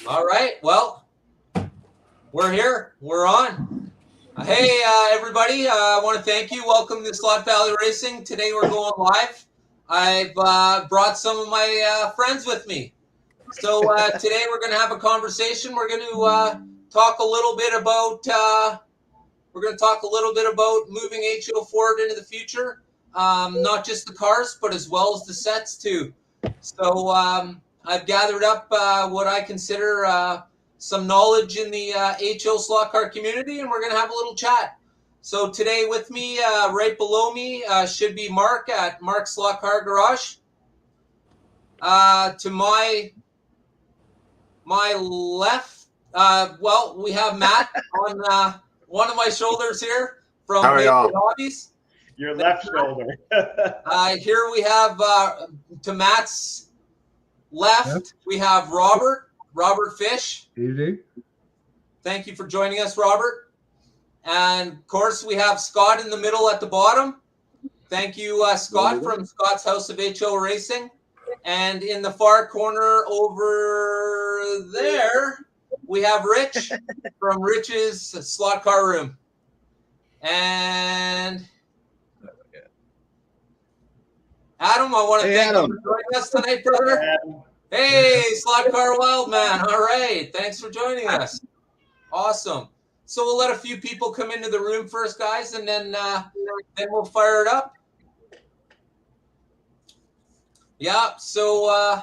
All right. Well, we're here. We're on. Hey, everybody. I want to thank you. Welcome to Slot Valley Racing. Today we're going live. I've brought some of my friends with me. So today we're going to have a conversation. We're going to talk a little bit about moving HO forward into the future. Not just the cars, but as well as the sets too. So I've gathered up what I consider some knowledge in the HO slot car community, and we're going to have a little chat. So today with me, right below me, should be Mark at Mark's Slot Car Garage. To my left, we have Matt on one of my shoulders here from Banter Hobbies. Your left shoulder. Here we have to Matt's left, we have Robert Fish. Easy. Thank you for joining us, Robert. And of course, we have Scott in the middle at the bottom. Thank you, Scott, from Scott's House of HO Racing. And in the far corner over there, we have Rich from Rich's Slot Car Room. And Adam, I want to thank you for joining us tonight, brother. Hey, Slot Car Wild Man. All right. Thanks for joining us. Awesome. So we'll let a few people come into the room first, guys, and then we'll fire it up. Yeah, so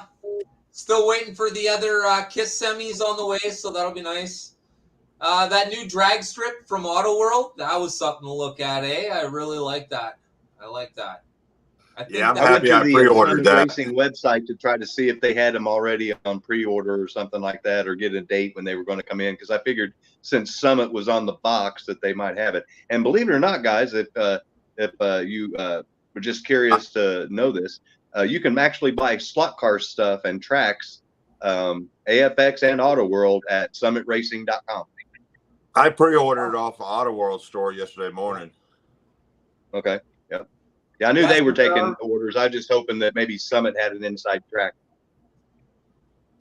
still waiting for the other KISS semis on the way, so that'll be nice. That new drag strip from Auto World, that was something to look at, eh? I really like that. I like that. I'm happy I pre-ordered that. Racing website to try to see if they had them already on pre-order or something like that, or get a date when they were going to come in. Because I figured since Summit was on the box that they might have it. And believe it or not, guys, if you were just curious to know this, you can actually buy slot car stuff and tracks, AFX and Auto World at summitracing.com. I pre-ordered it off the Auto World store yesterday morning. Okay. Yeah, I knew they were taking orders. I was just hoping that maybe Summit had an inside track.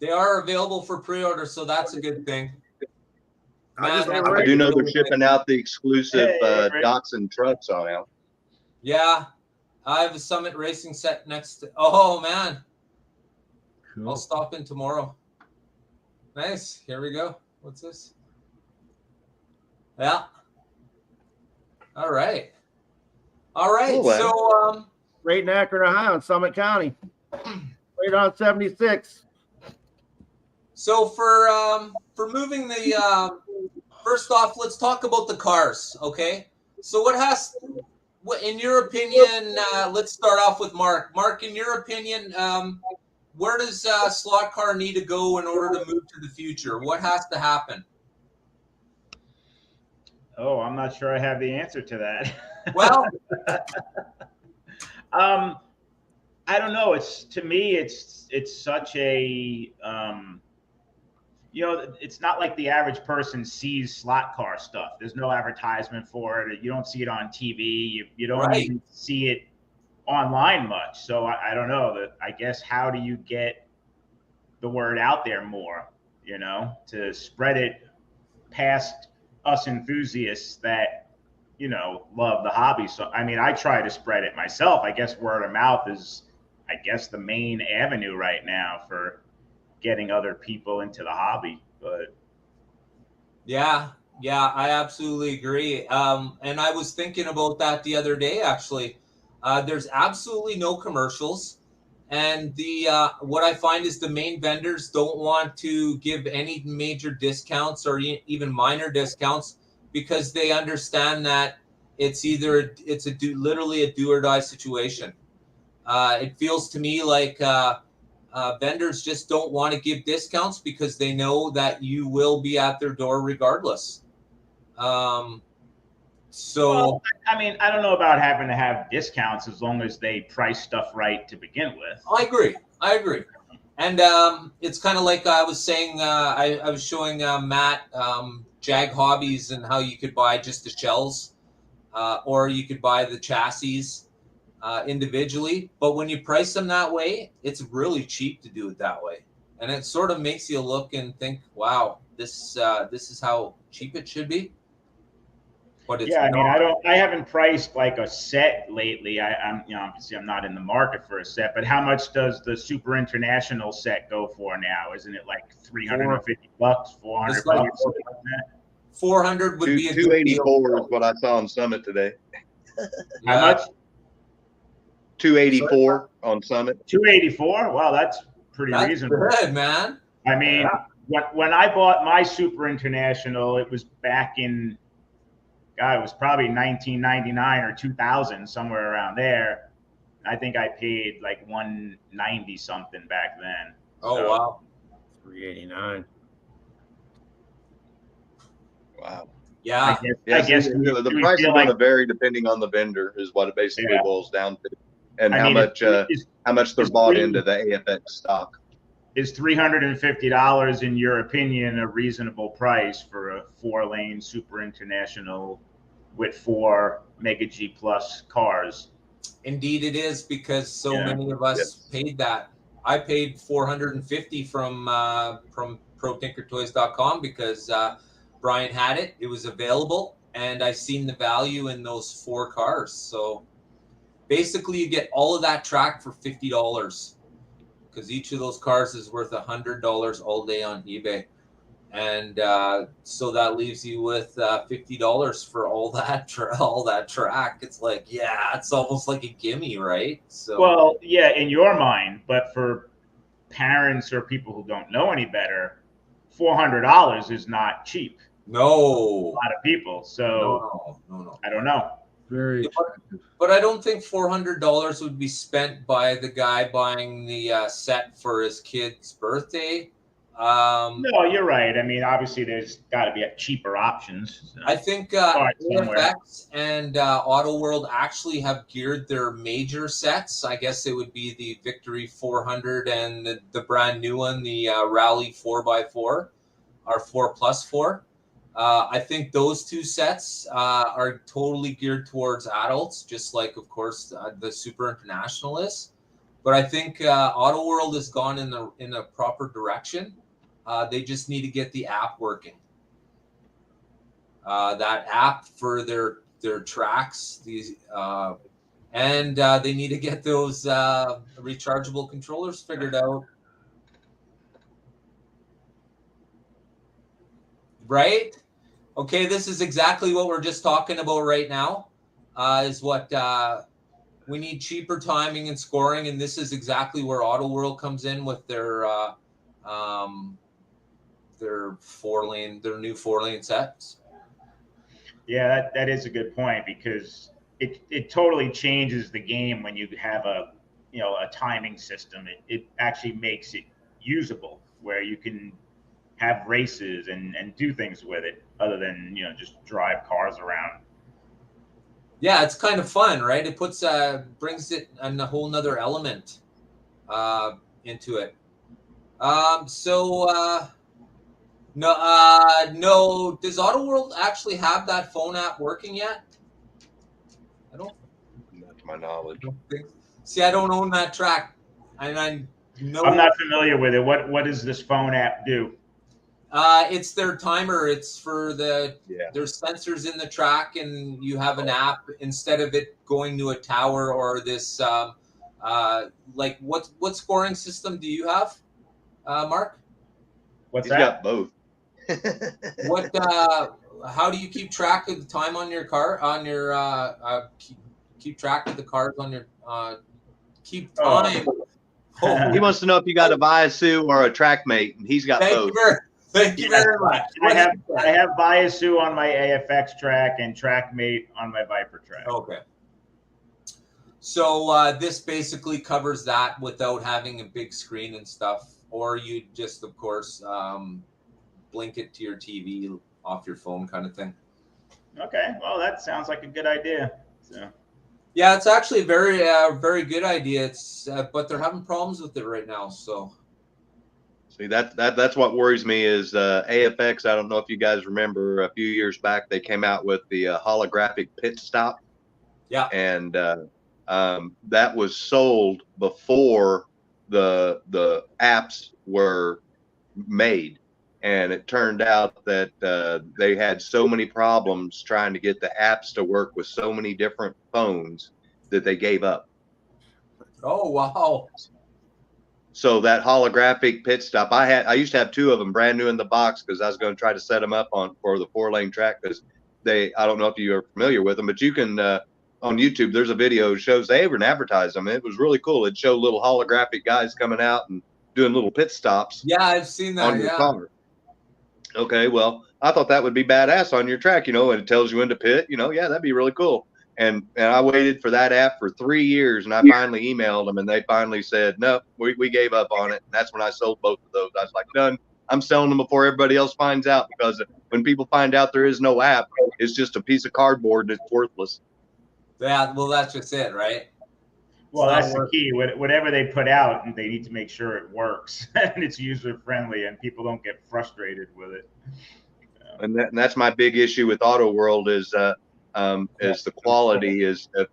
They are available for pre-order, so that's a good thing. I do know they're shipping out the exclusive Datsun trucks on out. Yeah, I have a Summit Racing set next to. Oh man, cool. I'll stop in tomorrow. Nice. Here we go. What's this? Yeah. All right. All right, cool, so right in Akron, Ohio, in Summit County, right on 76. So for moving the first off, let's talk about the cars, okay? So what in your opinion? Let's start off with Mark. Mark, in your opinion, where does slot car need to go in order to move to the future? What has to happen? Oh, I'm not sure I have the answer to that. Well, I don't know. To me, it's such a it's not like the average person sees slot car stuff. There's no advertisement for it. You don't see it on TV. You don't even see it online much. So I don't know. I guess how do you get the word out there more? To spread it past us enthusiasts that love the hobby. So I mean, I try to spread it myself. I guess word of mouth is the main avenue right now for getting other people into the hobby. But yeah, I absolutely agree. And I was thinking about that the other day, actually. There's absolutely no commercials. And what I find is the main vendors don't want to give any major discounts or even minor discounts, because they understand that it's literally a do or die situation. It feels to me like vendors just don't want to give discounts because they know that you will be at their door regardless. I mean, I don't know about having to have discounts as long as they price stuff right to begin with. I agree. And it's kind of like I was saying, I was showing Matt Jag Hobbies and how you could buy just the shells, or you could buy the chassis individually. But when you price them that way, it's really cheap to do it that way. and it sort of makes you look and think, wow, this is how cheap it should be. But it's Yeah, I mean, not. I haven't priced like a set lately. I'm, obviously I'm not in the market for a set, but how much does the Super International set go for now? Isn't it like $350, 400 It's like bucks, something like that? 400 would be a good deal. 284 is what I saw on Summit today. How much? 284 on Summit. 284. Wow, that's pretty That's reasonable. good, man. I mean, when I bought my Super International, it was back in, God, it was probably 1999 or 2000, somewhere around there. I think I paid like 190 something back then. Oh, So, wow. 389. Wow. Yeah. Yeah, I guess the price is going to vary depending on the vendor, is what it basically boils down to, and how much they're bought into the AFX stock. Is $350, in your opinion, a reasonable price for a 4-lane Super International with 4 Mega G Plus cars? Indeed, it is, because so many of us paid that. I paid $450 from ProTinkerToys.com because Brian had it. It was available, and I seen the value in those 4 cars. So basically, you get all of that track for $50, because each of those cars is worth $100 all day on eBay. And so that leaves you with $50 for all that track. It's like, yeah, it's almost like a gimme, right? So, well, yeah, in your mind, but for parents or people who don't know any better, $400 is not cheap. no, a lot of people. So no. I don't know. Very expensive. But I don't think $400 would be spent by the guy buying the set for his kid's birthday. No, you're right. I mean, obviously, there's got to be cheaper options. So. I think AFX and Auto World actually have geared their major sets. I guess it would be the Victory 400 and the brand new one, the Rally 4x4, or 4+4. I think those 2 sets are totally geared towards adults, just like, of course, the Super International is. But I think Auto World has gone in a proper direction. They just need to get the app working. That app for their tracks, and they need to get those rechargeable controllers figured out. Right? Okay, this is exactly what we're just talking about right now. Is what we need: cheaper timing and scoring, and this is exactly where Auto World comes in with their 4-lane, their new 4-lane sets. Yeah, that is a good point, because it totally changes the game when you have a timing system. It actually makes it usable, where you can have races and do things with it other than just drive cars around. Yeah, it's kind of fun, right? It brings it a whole nother element into it. No. Does Auto World actually have that phone app working yet? I don't. Not to my knowledge. See, I don't own that track, and I know I'm not familiar with it. What does this phone app do? It's their timer. It's for there's sensors in the track, and you have an app instead of it going to a tower or this. Like what scoring system do you have, Mark? What's He's that? got both. What? How do you keep track of the time on your car? On your keep track of the cars on your keep time. Oh. He wants to know if you got a Viasu or a TrackMate, and he's got both. Thank you very much. I have Viasu on my AFX track and TrackMate on my Viper track. Okay. So this basically covers that without having a big screen and stuff, or you just, of course, blink it to your TV off your phone, kind of thing. Okay, well, that sounds like a good idea. So. Yeah, it's actually a very good idea. It's but they're having problems with it right now. So. See, that's what worries me is AFX. I don't know if you guys remember a few years back, they came out with the holographic pit stop. Yeah. And that was sold before the apps were made. And it turned out that they had so many problems trying to get the apps to work with so many different phones that they gave up. Oh, wow. So that holographic pit stop, I used to have 2 of them brand new in the box because I was going to try to set them up for the 4-lane track, because I don't know if you are familiar with them, but you can on YouTube, there's a video that shows they even advertise them. It was really cool. It showed little holographic guys coming out and doing little pit stops. Yeah, I've seen that. On your car. Okay, well, I thought that would be badass on your track, and it tells you when to pit. Yeah, that'd be really cool. And I waited for that app for 3 years, and I finally emailed them, and they finally said, no, we gave up on it. And that's when I sold both of those. I was like, done. I'm selling them before everybody else finds out, because when people find out there is no app, it's just a piece of cardboard that's worthless. Yeah, well, that's just it, right? Well, that's the key. Whatever they put out, they need to make sure it works and it's user friendly, and people don't get frustrated with it. And that's my big issue with Auto World is the quality. Is if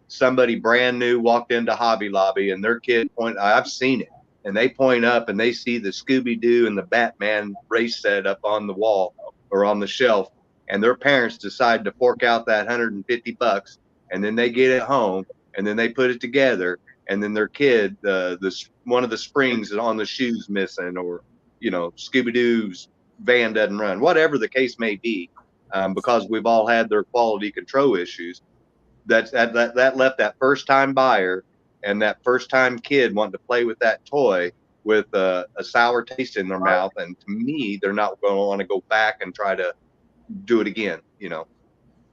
somebody brand new walked into Hobby Lobby and their kid I've seen it, and they point up and they see the Scooby-Doo and the Batman race set up on the wall or on the shelf, and their parents decide to fork out that $150, and then they get it home, and then they put it together, and then their kid, one of the springs is on the shoes missing, or Scooby-Doo's van doesn't run, whatever the case may be, because we've all had their quality control issues. That left that first time buyer and that first time kid wanting to play with that toy with a sour taste in their mouth, and to me, they're not going to want to go back and try to do it again.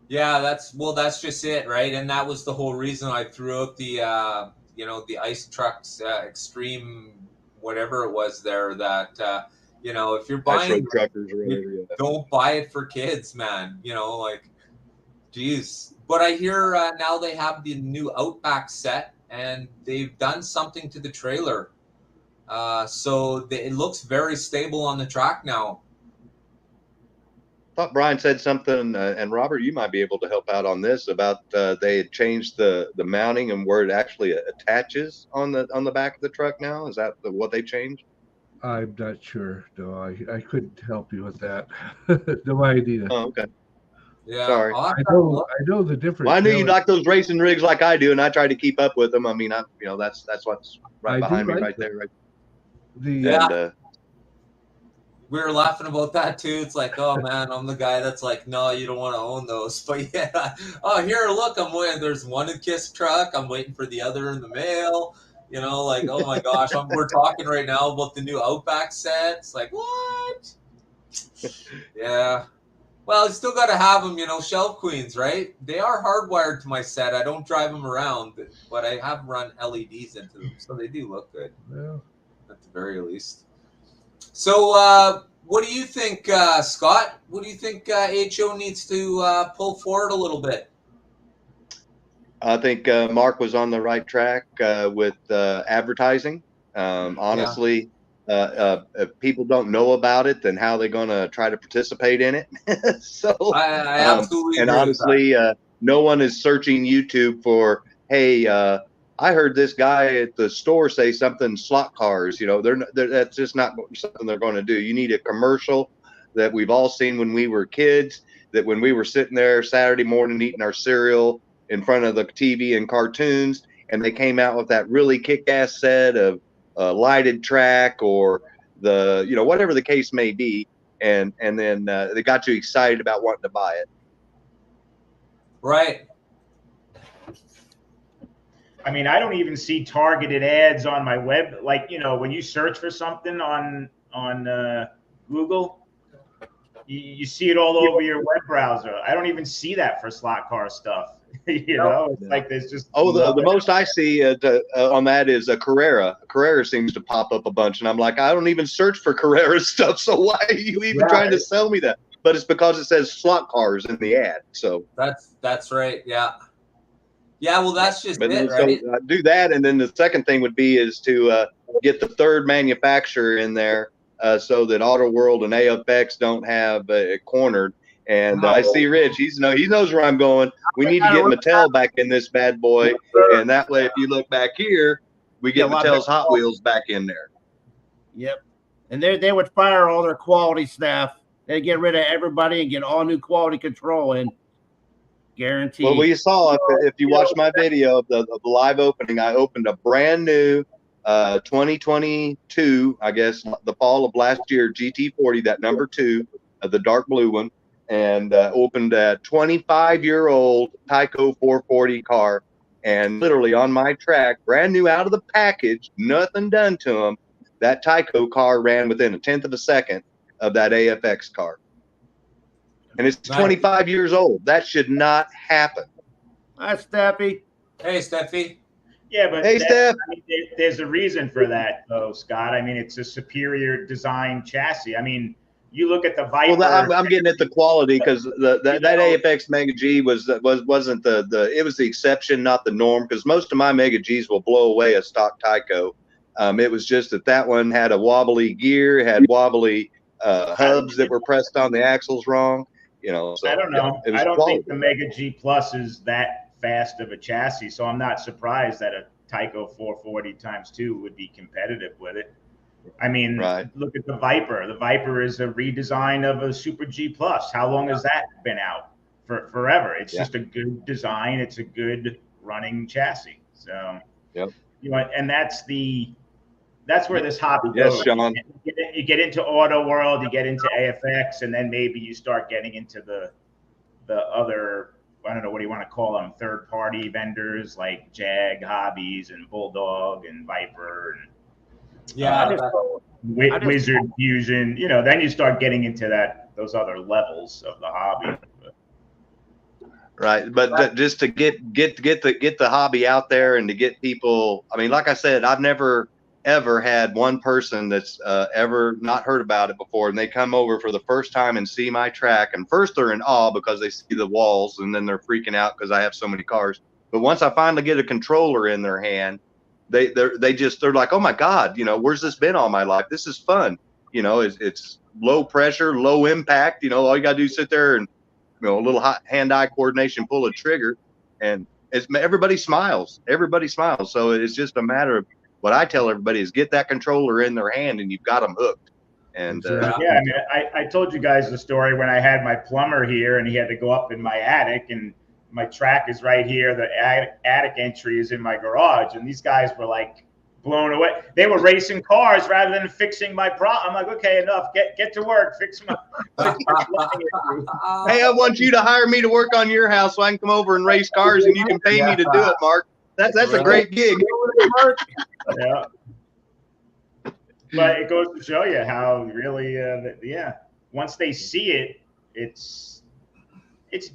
Yeah, that's just it, right? And that was the whole reason I threw out the the Ice Trucks Extreme, whatever it was there. That if you're buying truckers, don't buy it for kids, man. Geez. But I hear now they have the new Outback set, and they've done something to the trailer, so it looks very stable on the track now. I thought Brian said something, and Robert, you might be able to help out on this, about they had changed the mounting and where it actually attaches on the back of the truck now. Is that what they changed? I'm not sure. No, I couldn't help you with that. No idea. Oh, okay. Yeah, sorry. I know the difference. Well, I knew you like those racing rigs like I do, and I try to keep up with them. I mean, that's what's right behind me, right there, right. We were laughing about that too. It's like, oh man, I'm the guy that's like, no, you don't want to own those. But yeah, oh here, look, I'm waiting. There's one in Kiss truck. I'm waiting for the other in the mail. Oh my gosh, we're talking right now about the new Outback sets. Like what? Yeah. Well, you still got to have them, shelf queens, right? They are hardwired to my set. I don't drive them around, but I have run LEDs into them, so they do look good. Yeah. At the very least. So, what do you think, Scott? What do you think HO needs to pull forward a little bit? I think Mark was on the right track with advertising. Honestly, if people don't know about it, then how are they going to try to participate in it? So, I absolutely and agree honestly, no one is searching YouTube for, hey, I heard this guy at the store say something slot cars. That's just not something they're going to do. You need a commercial that we've all seen when we were kids, that when we were sitting there Saturday morning eating our cereal in front of the TV and cartoons, and they came out with that really kick-ass set of lighted track, or the whatever the case may be, and then they got you excited about wanting to buy it. Right. I mean, I don't even see targeted ads on my web. Like, when you search for something on Google, you see it all over your web browser. I don't even see that for slot car stuff. It's like there's just the most I see on that is a Carrera. Carrera seems to pop up a bunch, and I'm like, I don't even search for Carrera stuff, so why are you even trying to sell me that? But it's because it says slot cars in the ad. So that's right. Yeah. Yeah, well, that's just it, right? So do that, and then the second thing would be is to get the third manufacturer in there, so that Auto World and AFX don't have it cornered. And I see Rich. He knows where I'm going. We need to get Mattel back in this bad boy, and that way, if you look back here, we get Mattel's Hot Wheels back in there. Yep. And they would fire all their quality staff. They'd get rid of everybody and get all new quality control in. Guaranteed. Well, you saw if you watch my video of the live opening, I opened a brand new 2022, I guess, the fall of last year, GT40, that number 2, the dark blue one, and opened a 25-year-old Tyco 440 car. And literally on my track, brand new out of the package, nothing done to them, that Tyco car ran within a tenth of a second of that AFX car. And it's 25 years old. That should not happen. Hi, Steffi. Hey, Steffi. Yeah, but hey, Steph. I mean, there's a reason for that, though, Scott. I mean, it's a superior design chassis. I mean, you look at the Viper. Well, I'm getting at the quality because that AFX Mega G wasn't it was the exception, not the norm. Because most of my Mega Gs will blow away a stock Tyco. It was just that one had a wobbly gear, had wobbly hubs that were pressed on the axles wrong. So, I don't know. Yeah, I don't think the Mega G Plus is that fast of a chassis, so I'm not surprised that a Tyco 440 × 2 would be competitive with it. I mean, Look at the Viper. The Viper is a redesign of a Super G Plus. How long has that been out? Forever. It's just a good design. It's a good running chassis. So, and that's where this hobby goes. Yes, Sean. You get into Auto World, you get into AFX, and then maybe you start getting into the other, I don't know, what do you want to call them, third-party vendors like Jag Hobbies and Bulldog and Viper and Wizard Fusion. Then you start getting into those other levels of the hobby. Right, but just to get the hobby out there and to get people. I mean, like I said, I've never ever had one person that's ever not heard about it before, and they come over for the first time and see my track, and first they're in awe because they see the walls, and then they're freaking out because I have so many cars. But once I finally get a controller in their hand, they're like, oh my God, where's this been all my life? This is fun. It's low pressure, low impact. All you gotta do is sit there and a little hand-eye coordination, pull a trigger, and everybody smiles. Everybody smiles. So it's just a matter of, what I tell everybody is get that controller in their hand and you've got them hooked. And I mean, I told you guys the story when I had my plumber here and he had to go up in my attic, and my track is right here. The attic entry is in my garage, and these guys were like blown away. They were racing cars rather than fixing my problem. I'm like, okay, enough. Get to work. Fix my. Hey, I want you to hire me to work on your house so I can come over and race cars, and you can pay me to do it, Mark. That's a great gig. Yeah. But it goes to show you how really, once they see it, it's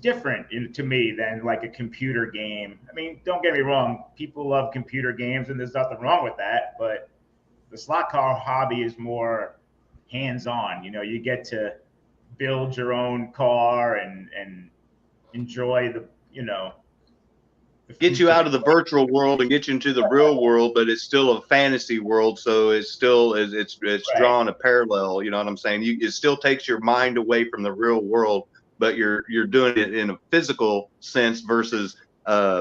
different to me than like a computer game. I mean, don't get me wrong. People love computer games, and there's nothing wrong with that. But the slot car hobby is more hands-on. You get to build your own car and enjoy get you out of the virtual world and get you into the real world, but it's still a fantasy world, so it's still it's drawn a parallel. You know what I'm saying? It still takes your mind away from the real world, but you're doing it in a physical sense versus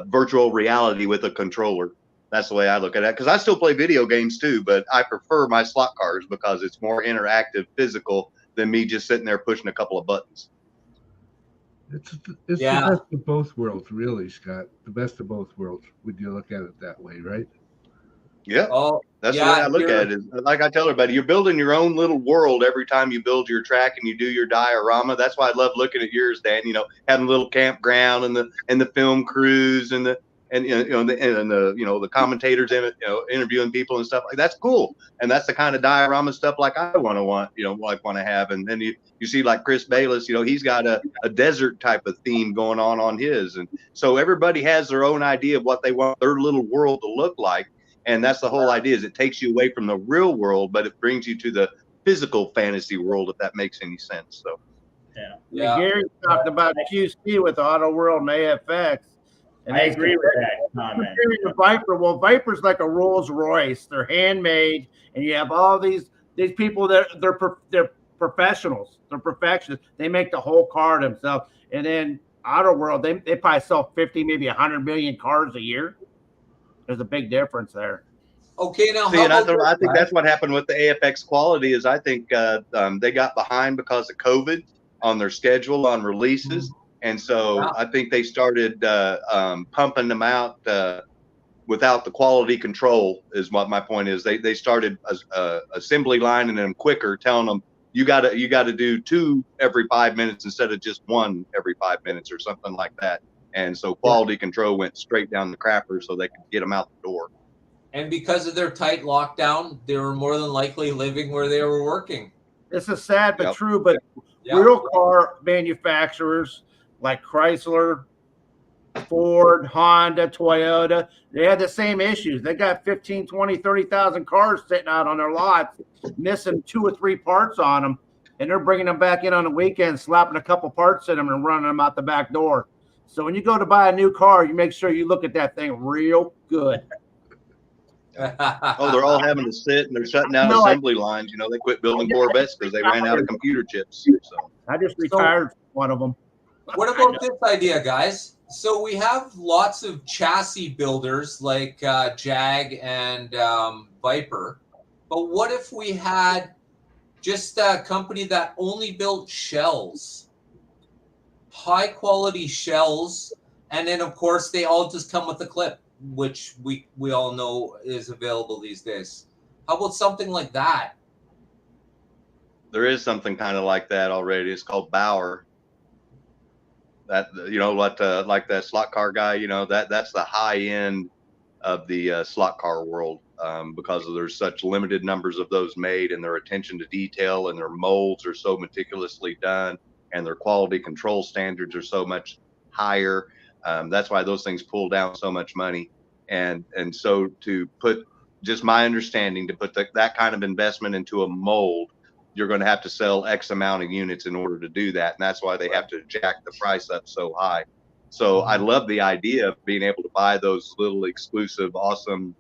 virtual reality with a controller. That's the way I look at it, because I still play video games too, but I prefer my slot cars because it's more interactive, physical than me just sitting there pushing a couple of buttons. It's the best of both worlds, really, Scott. The best of both worlds, when you look at it that way, right? Yeah. That's the way I look at it. Like I tell everybody, you're building your own little world every time you build your track and you do your diorama. That's why I love looking at yours, Dan. Having a little campground and the film crews and the commentators interviewing people and stuff like that's cool. And that's the kind of diorama stuff like I want to have. And then you see like Chris Bayless, he's got a desert type of theme going on his. And so everybody has their own idea of what they want their little world to look like. And that's the whole idea, is it takes you away from the real world, but it brings you to the physical fantasy world, if that makes any sense. So yeah. Gary talked about QC with Auto World and AFX. And I agree with that comment. The Viper, well, Viper's like a Rolls Royce. They're handmade, and you have all these people that they're professionals. They're perfectionists. They make the whole car themselves. And then Auto World, they probably sell 50, maybe 100 million cars a year. There's a big difference there. Okay, now See, how and I, about this, I think guys? that's what happened with the AFX quality is I think they got behind because of COVID on their schedule on releases. And so Yeah. I think they started pumping them out without the quality control is what my point is. They started assembly lining them quicker, telling them you gotta do 2 every 5 minutes instead of just 1 every 5 minutes or something like that. And so quality control went straight down the crapper so they could get them out the door. And because of their tight lockdown, they were more than likely living where they were working. This is sad but Yep. true. But Yeah. real car manufacturers like Chrysler, Ford, Honda, Toyota, they had the same issues. They got 15, 20, 30,000 cars sitting out on their lots, missing 2 or 3 parts on them. And they're bringing them back in on the weekend, slapping a couple parts in them and running them out the back door. So when you go to buy a new car, you make sure you look at that thing real good. Oh, they're all having to sit and they're shutting down No, assembly lines. You know, they quit building Corvettes because they ran out of computer chips. So I just retired from one of them. What about this idea, guys? So we have lots of chassis builders like Jag and Viper, but what if we had just a company that only built shells, high quality shells, and then of course they all just come with a clip, which we all know is available these days. How about something like that? there is something kind of like that already. It's called Bauer. That like that slot car guy. That's the high end of the slot car world because there's such limited numbers of those made, and their attention to detail and their molds are so meticulously done, and their quality control standards are so much higher. That's why those things pull down so much money. And so to put, just my understanding, to put that kind of investment into a mold, you're going to have to sell X amount of units in order to do that. And that's why they have to jack the price up so high. So I love the idea of being able to buy those little exclusive, awesome,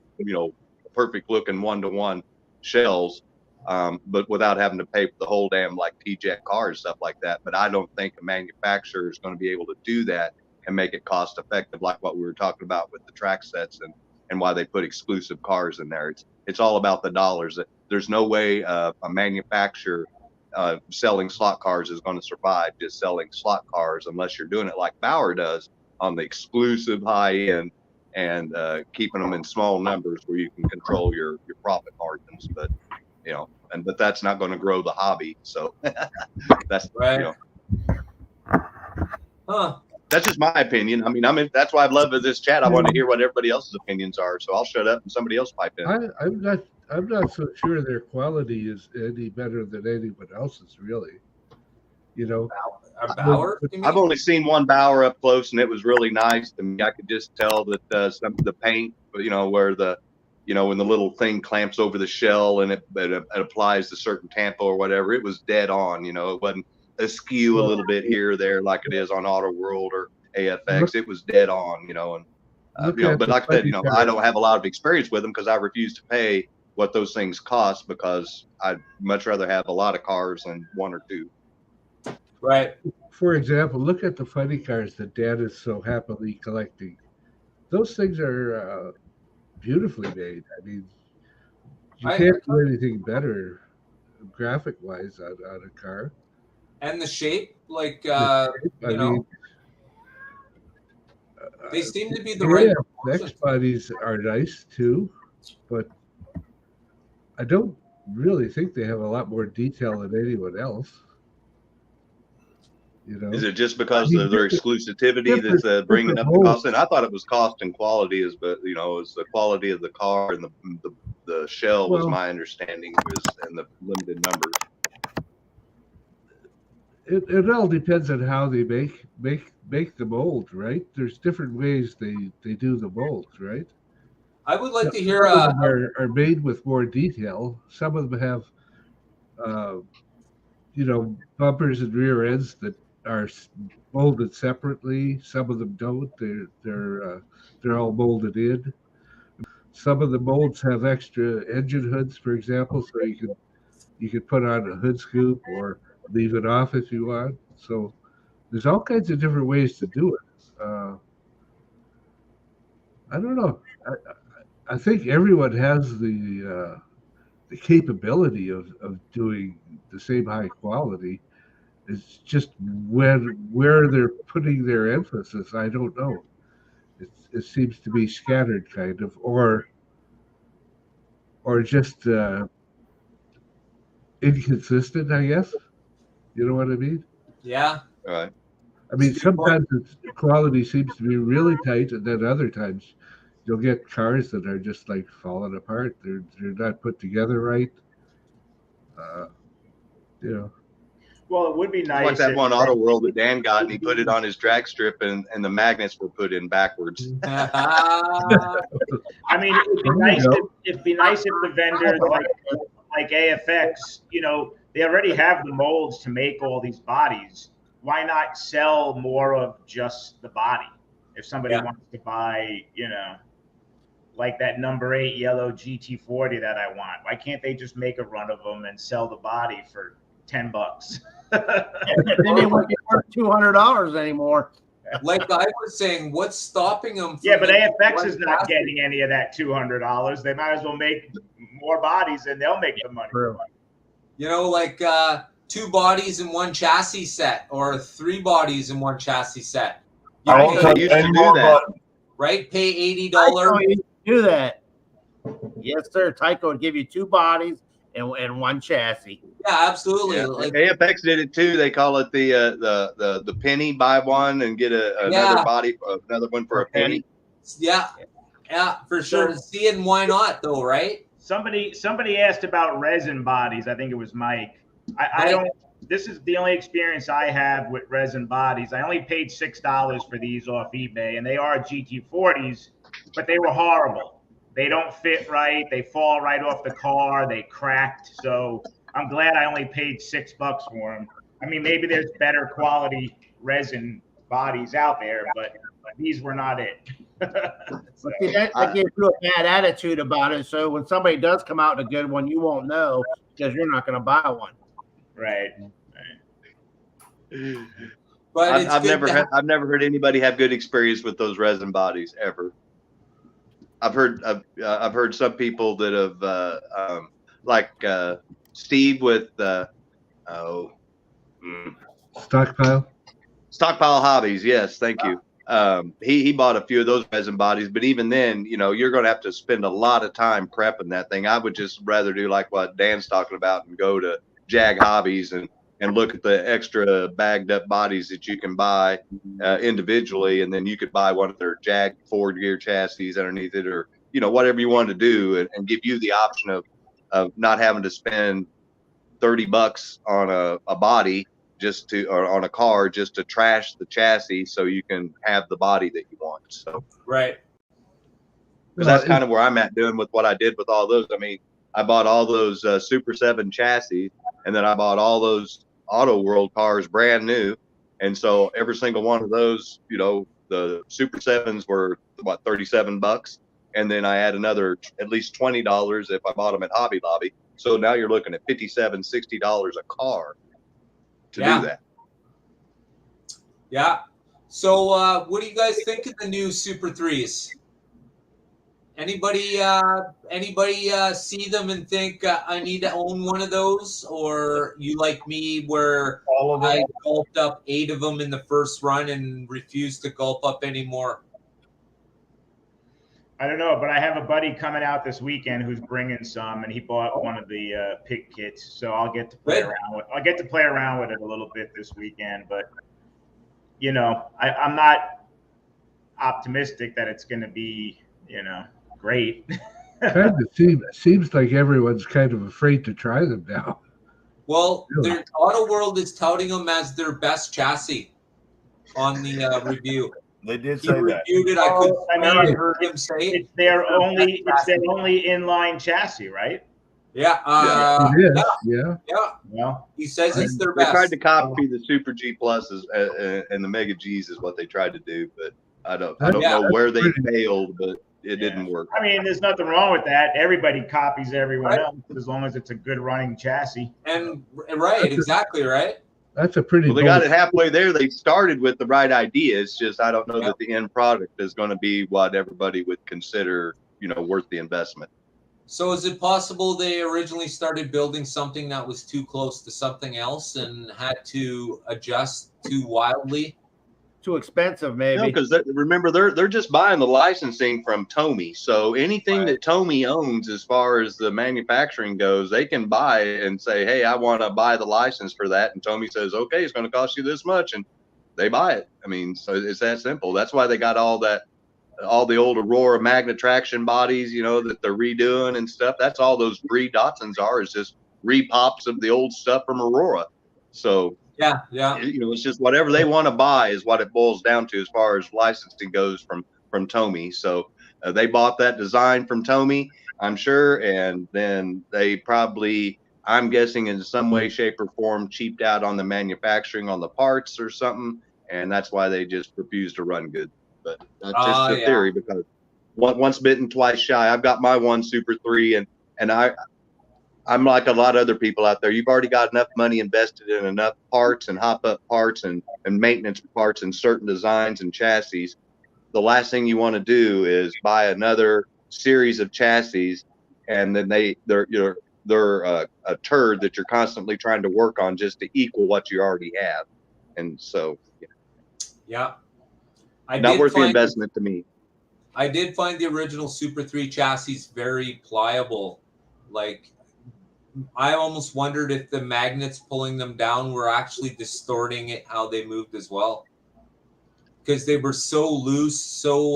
perfect looking one-to-one shells, but without having to pay for the whole damn like T-Jet car and stuff like that. But I don't think a manufacturer is going to be able to do that and make it cost effective like what we were talking about with the track sets and why they put exclusive cars in there. It's all about the dollars. There's no way a manufacturer selling slot cars is going to survive just selling slot cars unless you're doing it like Bauer does on the exclusive high end and keeping them in small numbers where you can control your profit margins. But but that's not going to grow the hobby. So that's Right. Huh. That's just my opinion. I mean, that's why I love this chat. I want to hear what everybody else's opinions are. So I'll shut up and somebody else pipe in. I'm not so sure their quality is any better than anyone else's, really. Bauer? I've only seen one Bauer up close, and it was really nice to me. I could just tell that some of the paint, where when the little thing clamps over the shell and it applies to certain tampo or whatever, it was dead on. It wasn't askew a little bit here or there like it is on Auto World or AFX. It was dead on, but like I said, I don't have a lot of experience with them because I refuse to pay what those things cost because I'd much rather have a lot of cars than one or two. Right. For example, look at the funny cars that Dad is so happily collecting. Those things are beautifully made. I mean, you can't do anything better graphic-wise on a car. And the shape, like, they seem to be the right Next bodies are nice too, but I don't really think they have a lot more detail than anyone else. Is it just because of their exclusivity that's bringing up the cost? And I thought it was cost and quality, is the quality of the car and the shell was my understanding and the limited numbers. It all depends on how they make the mold, right? There's different ways they do the molds, right? I would like to hear. Some of them are made with more detail. Some of them have, bumpers and rear ends that are molded separately. Some of them don't. They're all molded in. Some of the molds have extra engine hoods, for example, so you could put on a hood scoop or leave it off if you want. So there's all kinds of different ways to do it. I don't know. I think everyone has the capability of doing the same high quality. It's just where they're putting their emphasis. I don't know. It seems to be scattered, kind of, or just inconsistent. I guess you know what I mean. Yeah. All right. I mean, It's a good point. sometimes quality seems to be really tight, and then other times you'll get cars that are just like falling apart. They're not put together right. Uh, you know. Well, it would be It's like nice that if one Auto World that Dan got, and he put it on his drag strip, and the magnets were put in backwards. I mean, it'd be nice if the vendors like AFX, you know, they already have the molds to make all these bodies. Why not sell more of just the body? If somebody Yeah. wants to buy, you know, like that number 8 yellow GT40 that I want, why can't they just make a run of them and sell the body for $10? Then they won't be worth $200 anymore. Like I was saying, what's stopping them? Yeah, but AFX is not getting any of that $200. They might as well make more bodies and they'll make the money. True. You know, like 2 bodies in 1 chassis set, or 3 bodies in 1 chassis set. You I pay- won't touch any more buttons. right? Pay $80. Tyco used to do that. Yes, sir. Tyco would give you 2 bodies and 1 chassis. Yeah, absolutely. Yeah. Like, AFX did it too. They call it the penny. Buy one and get another Yeah. body, another one for a penny. yeah, for sure. See, and why not though, right? Somebody asked about resin bodies. I think it was Mike. I don't. This is the only experience I have with resin bodies. I only paid $6 for these off eBay, and they are GT40s, but they were horrible. They don't fit right. They fall right off the car. They cracked. So I'm glad I only paid $6 for them. I mean, maybe there's better quality resin bodies out there, but these were not it. But see, that gives you a bad attitude about it. So when somebody does come out with a good one, you won't know because you're not going to buy one. Right. But it's I've good never heard anybody have good experience with those resin bodies ever. I've heard some people that have like Steve with Stockpile. Stockpile Hobbies. Yes, thank you. He bought a few of those resin bodies, but even then, you know, you're going to have to spend a lot of time prepping that thing. I would just rather do like what Dan's talking about and go to Jag Hobbies and look at the extra bagged up bodies that you can buy individually, and then you could buy one of their Jag Ford gear chassis underneath it, or you know, whatever you want to do, and give you the option of not having to spend $30 on a body or on a car just to trash the chassis so you can have the body that you want. So right. because that's kind of where I'm at doing with what I did with all those. I mean, I bought all those Super 7 chassis, and then I bought all those Auto World cars brand new. And so every single one of those, you know, the Super 7s were what, $37, and then I had another at least $20 if I bought them at Hobby Lobby. So now you're looking at $57, $60 a car to do that. Yeah. So what do you guys think of the new Super 3s? Anybody see them and think I need to own one of those, or you like me where I gulped up 8 of them in the first run and refused to gulp up anymore? I don't know, but I have a buddy coming out this weekend who's bringing some, and he bought one of the pig kits, so I'll get to play around with it a little bit this weekend. But you know, I'm not optimistic that it's going to be, you know, great. Kind of seems like everyone's kind of afraid to try them now. Well, their Auto World is touting them as their best chassis on the review. They did He say that. reviewed it. I heard him say it. It's their only inline chassis, right? Yeah. It is. Yeah. Well, He says it's their They best. tried to copy the Super G Pluses and the Mega Gs is what they tried to do, but I don't know where they failed, but it didn't work. I mean, there's nothing wrong with that. Everybody copies everyone else as long as it's a good running chassis. And right, exactly right. That's a pretty. Well, they got it halfway there. They started with the right idea. It's just I don't know that the end product is going to be what everybody would consider worth the investment. So is it possible they originally started building something that was too close to something else and had to adjust too wildly? Too expensive, No, maybe. because remember they're just buying the licensing from Tomy. So anything that Tomy owns as far as the manufacturing goes, they can buy and say, "Hey, I want to buy the license for that." And Tomy says, "Okay, it's going to cost you this much," and they buy it. I mean, so it's that simple. That's why they got all the old Aurora magnet traction bodies, that they're redoing and stuff. That's all those Bree Dotsons are, is just repops of the old stuff from Aurora. So Yeah. it's just whatever they want to buy is what it boils down to as far as licensing goes from Tomy. So they bought that design from Tomy, I'm sure, and then they probably, I'm guessing, in some way, shape, or form, cheaped out on the manufacturing on the parts or something, and that's why they just refused to run good. But that's just a theory, because once bitten, twice shy. I've got my one Super 3, and I'm like a lot of other people out there. You've already got enough money invested in enough parts and hop-up parts and maintenance parts and certain designs and chassis. The last thing you want to do is buy another series of chassis, and then they're a turd that you're constantly trying to work on just to equal what you already have. And so, Yeah. not worth the investment to me. I did find the original Super 3 chassis very pliable. Like, I almost wondered if the magnets pulling them down were actually distorting it how they moved as well, because they were so loose, so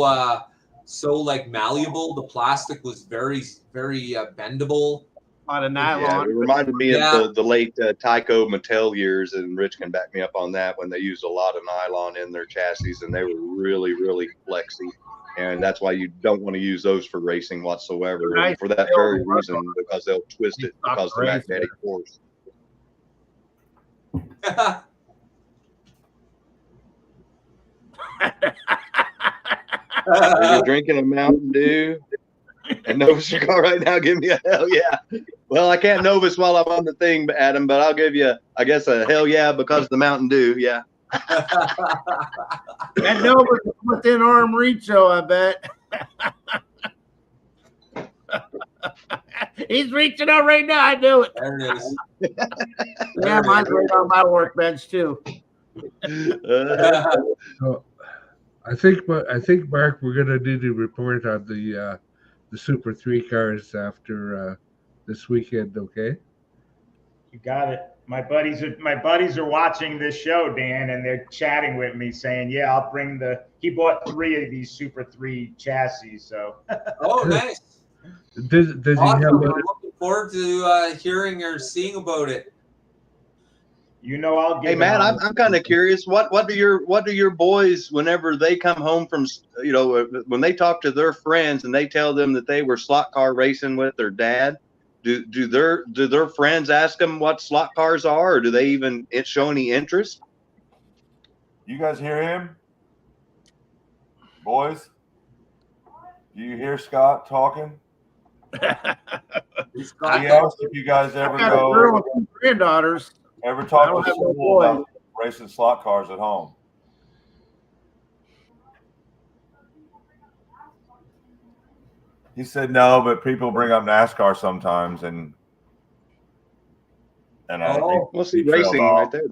like malleable. The plastic was very, very bendable. On a nylon. Yeah, it reminded me of the late Tyco Mattel years, and Rich can back me up on that, when they used a lot of nylon in their chassis, and they were really, really flexy. And that's why you don't want to use those for racing whatsoever, Nice. for that very reason, because they'll twist it because of the magnetic force. Are you drinking a Mountain Dew and Novus your car right now? Give me a hell yeah. Well, I can't Novus while I'm on the thing, Adam, but I'll give you, I guess, a hell yeah because of the Mountain Dew. Yeah. And Novus within arm reach, so I bet. He's reaching out right now. I knew it. There it is. Yeah, mine's right on my workbench too. So I think, Mark, we're gonna need to report on the Super 3 cars after this weekend. Okay. You got it. My buddies are watching this show, Dan, and they're chatting with me saying, "Yeah, I'll bring he bought 3 of these Super 3 chassis." So. Oh, nice. Does Awesome. he have? I'm looking forward to hearing or seeing about it. I'll give. Hey, Matt, I'm kind of curious. What do your boys, whenever they come home from, when they talk to their friends and they tell them that they were slot car racing with their dad, do their friends ask them what slot cars are, or do they even show any interest? You guys hear him, boys? Do you hear Scott talking? He asked if you guys ever girl with 2 granddaughters. Ever talk to school about racing slot cars at home? He said no, but people bring up NASCAR sometimes, and I think we'll see racing right there.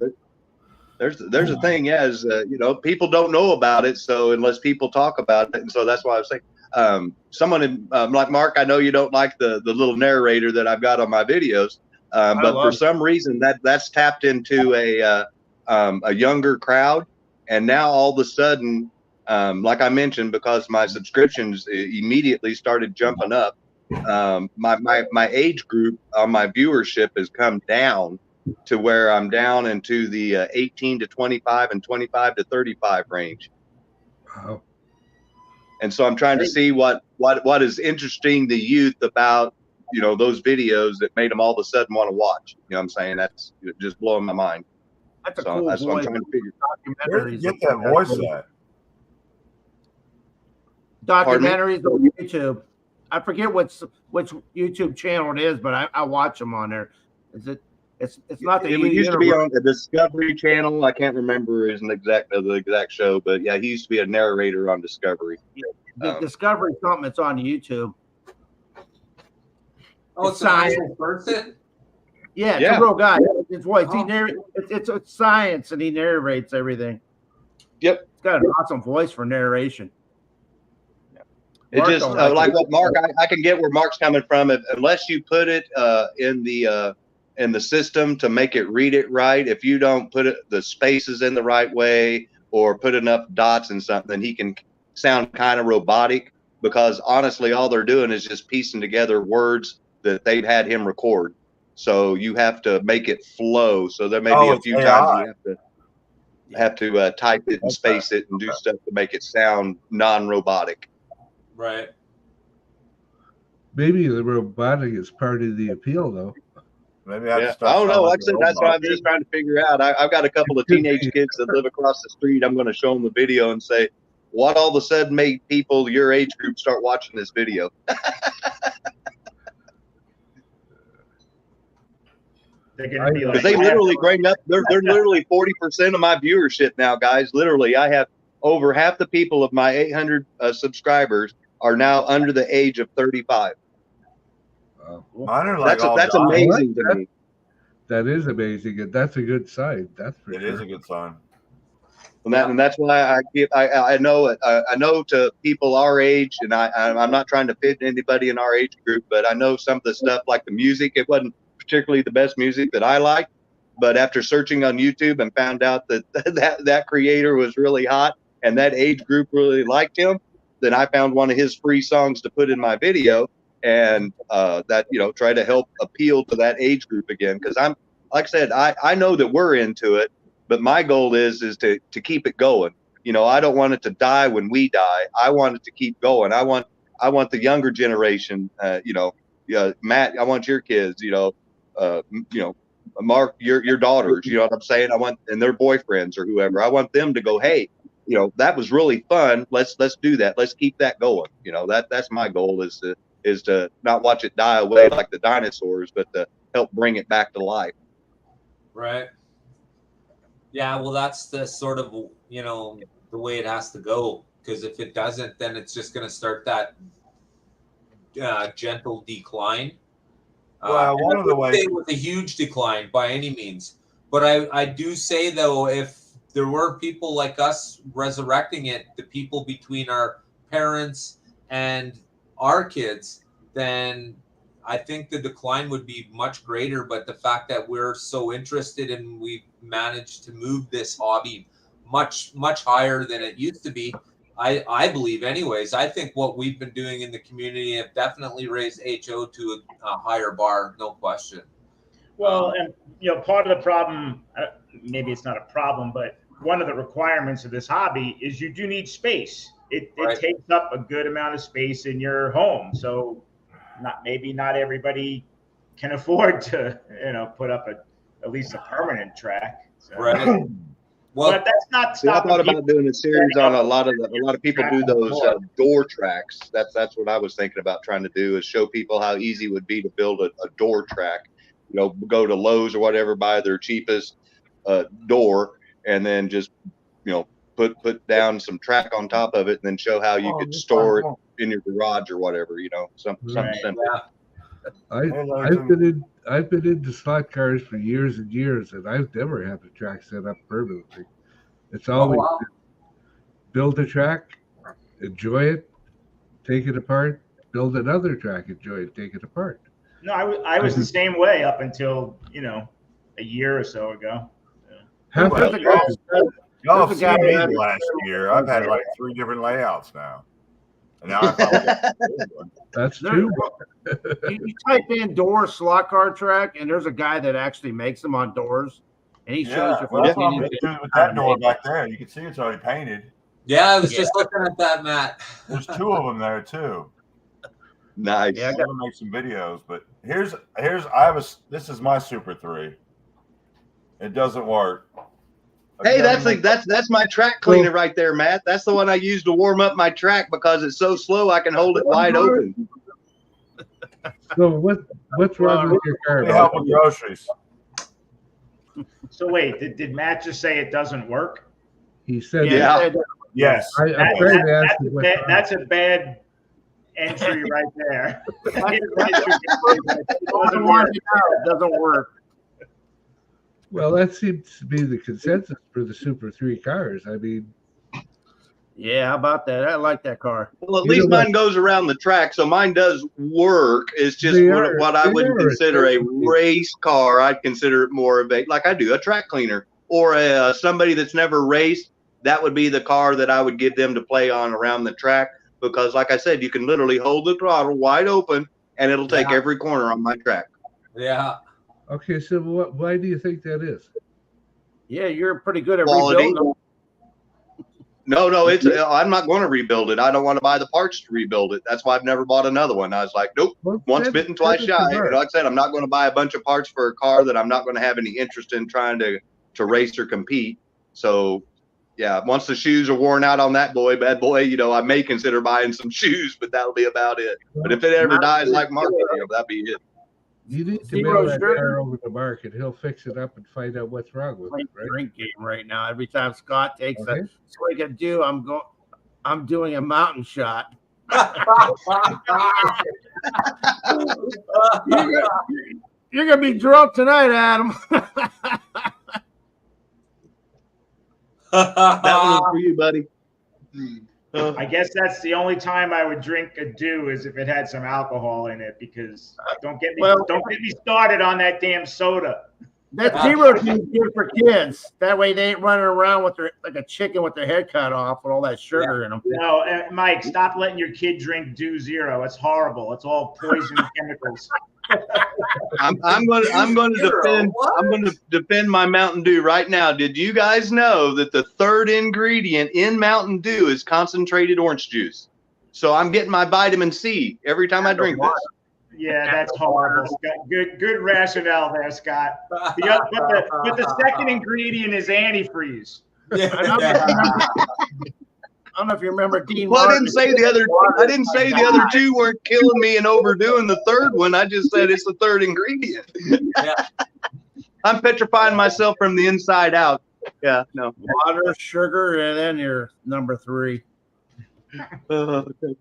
There's a thing, is people don't know about it, so unless people talk about it, and so that's why I was saying, someone like Mark, I know you don't like the little narrator that I've got on my videos. But for some reason that's tapped into a younger crowd, and now all of a sudden, like I mentioned, because my subscriptions immediately started jumping up, my age group on my viewership has come down to where I'm down into the 18 to 25 and 25 to 35 range. Wow. And so I'm trying to see what is interesting the youth about those videos that made them all of a sudden want to watch. You know what I'm saying? That's just blowing my mind. That's cool that's what I'm trying to figure. Where did you get that voice at? Documentaries on YouTube. I forget which YouTube channel it is, but I watch them on there. It's not the. It used to be on the Discovery Channel. I can't remember the exact show, but yeah, he used to be a narrator on Discovery. Discovery something that's on YouTube. Oh, it's an actual person? Yeah, it's Yeah. a real guy. His voice. Oh. It's science, and he narrates everything. Yep. He's got an awesome voice for narration. It Mark just don't like like it. what Mark, I can get where Mark's coming from. Unless you put it in the system to make it read it right. If you don't put the spaces in the right way or put enough dots in something, he can sound kind of robotic. Because honestly, all they're doing is just piecing together words that they've had him record. So you have to make it flow. So there may be a it's few AI. times you have to type it and space it and do stuff to make it sound non-robotic. Right. Maybe the robotic is part of the appeal, though. Maybe I have Yeah, to start I don't know. selling Like I said, that's what robots. I'm just trying to figure out. I've got a couple of teenage kids that live across the street. I'm going to show them the video and say, what all of a sudden made people your age group start watching this video? They're going to be like, Because they literally bring up, they're literally 40% of my viewership now, guys. Literally, I have over half the people of my 800 subscribers are now under the age of 35. Mine are like That's all amazing to me. That is amazing, and that's a good sign. That's for It sure. is a good sign. And that's why I know to people our age, and I'm not trying to fit anybody in our age group, but I know some of the stuff like the music. It wasn't particularly the best music that I liked, but after searching on YouTube and found out that creator was really hot and that age group really liked him, then I found one of his free songs to put in my video, and that try to help appeal to that age group again. Because I'm like I said, I know that we're into it. But my goal is to keep it going. I don't want it to die when we die. I want it to keep going. I want the younger generation. Matt, I want your kids. Mark, your daughters. You know what I'm saying? And their boyfriends or whoever. I want them to go, hey, that was really fun. Let's do that. Let's keep that going. That's my goal is to not watch it die away like the dinosaurs, but to help bring it back to life. Right. Yeah, well, that's the sort of, the way it has to go. Because if it doesn't, then it's just going to start that gentle decline. Well, one of the ways it was a huge decline by any means. But I do say, though, if there were people like us resurrecting it, the people between our parents and our kids, then I think the decline would be much greater. But the fact that we're so interested and we've managed to move this hobby much, much higher than it used to be, I believe anyways, I think what we've been doing in the community have definitely raised HO to a higher bar, no question. Well, and part of the problem, maybe it's not a problem, but one of the requirements of this hobby is you do need space. It takes up a good amount of space in your home. So maybe not everybody can afford to, put up at least a permanent track. So. Right. Well, but that's not stopping. I thought about doing a series on a lot of people do those door tracks. That's what I was thinking about trying to do, is show people how easy it would be to build a door track. Go to Lowe's or whatever, buy their cheapest door, and then just put down some track on top of it, and then show how you could store it in your garage or whatever. Something simple. Yeah. I've been into slot cars for years and years, and I've never had the track set up permanently. It's always build a track, enjoy it, take it apart, build another track, enjoy it, take it apart. No, I was the same way up until a year or so ago. Half Well, the y'all have seen me last year. I've had like 3 different layouts now. And now that's true. You type in door slot car track, and there's a guy that actually makes them on doors, and he shows you. Well, that's what I'm going to do with that door back there. You can see it's already painted. Yeah, I was just looking at that, Matt. There's 2 of them there too. Nice. Yeah, I got to make some videos, but this is my Super 3. It doesn't work. Hey, that's my track cleaner right there, Matt. That's the one I use to warm up my track because it's so slow I can hold it wide open. So what's wrong with your car? They help with groceries. So wait, did Matt just say it doesn't work? He said Yeah. that. Yes. I'm trying to ask you That's a bad entry right there. It doesn't work. Well, that seems to be the consensus for the Super 3 cars. I mean, yeah, how about that? I like that car. Well, at least mine goes around the track, so mine does work. It's just what I wouldn't consider a race car. I'd consider it more of like I do, a track cleaner or somebody that's never raced. That would be the car that I would give them to play on around the track because, like I said, you can literally hold the throttle wide open and it'll take every corner on my track. Yeah. Okay, so why do you think that is? Yeah, you're pretty good at Quality. rebuilding them. No, I'm not going to rebuild it. I don't want to buy the parts to rebuild it. That's why I've never bought another one. I was like, nope, once bitten, twice shy. Like I said, I'm not going to buy a bunch of parts for a car that I'm not going to have any interest in trying to race or compete. So, yeah, once the shoes are worn out on that bad boy, I may consider buying some shoes, but that'll be about it. But if it ever dies like Mark, that'll be it. You need to mail that car over to Mark, and he'll fix it up and find out what's wrong with it. Right? Drink game right now. Every time Scott takes a swig of dew, I'm doing a mountain shot. You're gonna be drunk tonight, Adam. That one was for you, buddy. I guess that's the only time I would drink a dew is if it had some alcohol in it, because don't get me started on that damn soda. That zero is good for kids. That way they ain't running around with like a chicken with their head cut off with all that sugar in them. No, Mike, stop letting your kid drink Dew Zero. It's horrible. It's all poison chemicals. I'm going to defend my Mountain Dew right now. Did you guys know that the third ingredient in Mountain Dew is concentrated orange juice? So I'm getting my vitamin C every time I drink this. Yeah, that's horrible. Good rationale there, Scott. But the second ingredient is antifreeze. Yeah. I don't know if you remember Dean. Well, I didn't say the other two weren't killing me and overdoing the third one. I just said it's the third ingredient. Yeah. I'm petrifying myself from the inside out. Yeah, no. Water, sugar, and then your number 3. Okay.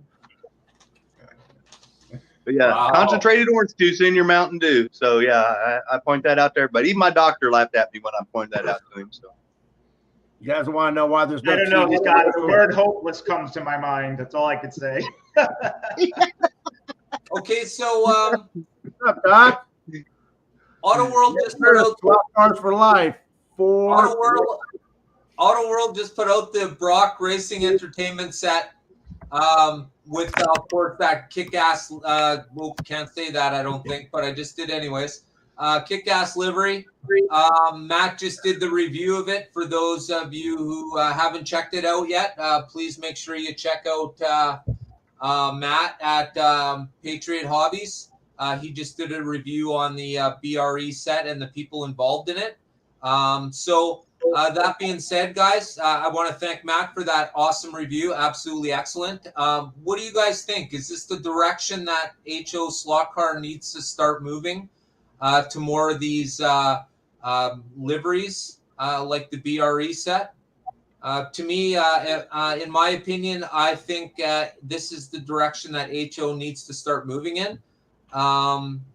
But yeah, concentrated orange juice in your Mountain Dew. So yeah, I point that out there. But even my doctor laughed at me when I pointed that out to him. So. You guys want to know why there's no? I don't know, Scott. The word hopeless comes to my mind. That's all I could say. Okay, so What's up, Doc? Auto World just put out cars for life. Auto World just put out the Brock Racing Entertainment set with of course that kick-ass. Well, can't say that I don't think, but I just did anyways. Kick-ass livery. Matt just did the review of it. For those of you who haven't checked it out yet, please make sure you check out Matt at Patriot Hobbies. He just did a review on the BRE set and the people involved in it. So that being said, guys, I want to thank Matt for that awesome review. Absolutely excellent. What do you guys think? Is this the direction that HO Slot Car needs to start moving? To more of these liveries like the BRE set. To me, in my opinion, I think this is the direction that HO needs to start moving in.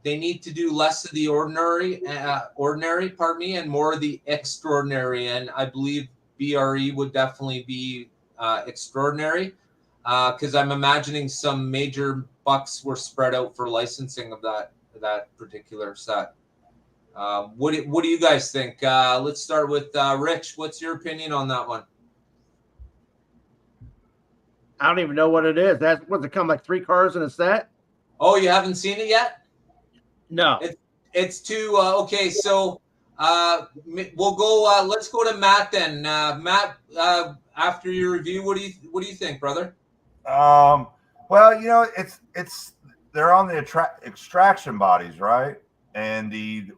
They need to do less of the ordinary, and more of the extraordinary. And I believe BRE would definitely be extraordinary because I'm imagining some major bucks were spread out for licensing of that particular set. What do you guys think? Let's start with Rich. What's your opinion on that one? I don't even know what it is. That's what it come like 3 cars in a set. Oh, you haven't seen it yet? No. It's too okay. So we'll go. Let's go to Matt then. Matt, after your review, what do you think, brother? Well, they're on the extraction bodies, right? And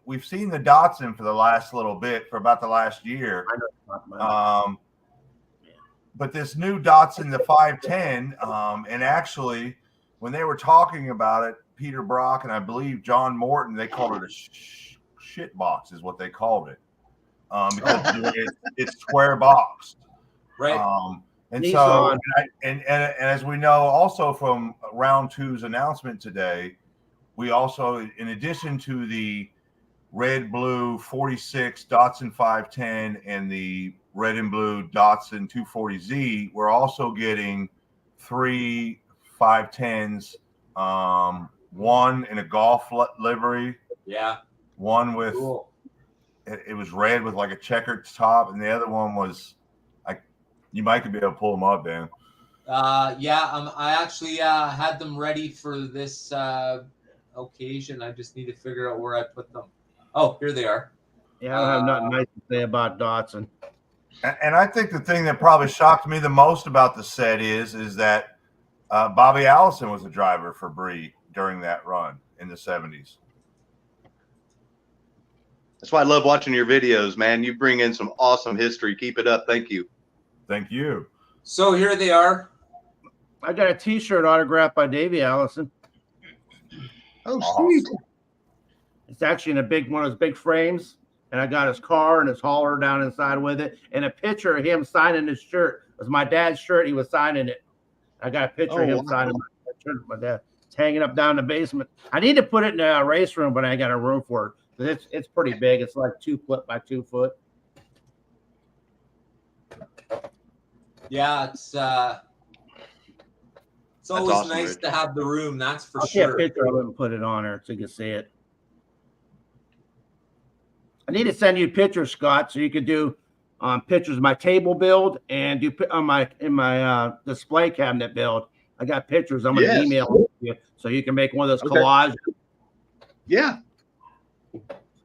we've seen the Datsun for the last little bit, for about the last year. But this new Datsun, the 510, and actually, when they were talking about it, Peter Brock and I believe John Morton, they called it a shit box, is what they called it, because it's square boxed. Right. And Nissan. so, and as we know, also from round two's announcement today, we also, in addition to the red blue 46 Datsun 510 and the red and blue Datsun 240Z, we're also getting 3 510s, one in a golf livery, Yeah, one with cool. it was red with like a checkered top, and the other one was like, you might be able to pull them up, Dan. Yeah, I actually had them ready for this occasion. I just need to figure out where I put them. Oh, here they are. Yeah, I don't have nothing nice to say about Datsun. And I think the thing that probably shocked me the most about the set is that Bobby Allison was a driver for Bree during that run in the 70s. That's why I love watching your videos, man. You bring in some awesome history. Keep it up. Thank you. Thank you. So here they are. I got a T-shirt autographed by Davey Allison. Oh, sweet. It's actually in a big one of those big frames, and I got his car and his hauler down inside with it, and a picture of him signing his shirt. It was my dad's shirt. He was signing it. I got a picture of him signing my shirt. My dad. It's hanging up down in the basement. I need to put it in a race room, but I ain't got a room for it. It's pretty big. It's like 2 foot by 2 foot. Yeah, it's always awesome, nice Rich. to have the room. That's for I'll sure. take a picture of it and put it on there so you can see it. I need to send you pictures, Scott, so you can do pictures of my table build and do on my display cabinet build. I got pictures. I'm going to email them to you so you can make one of those collages. Yeah.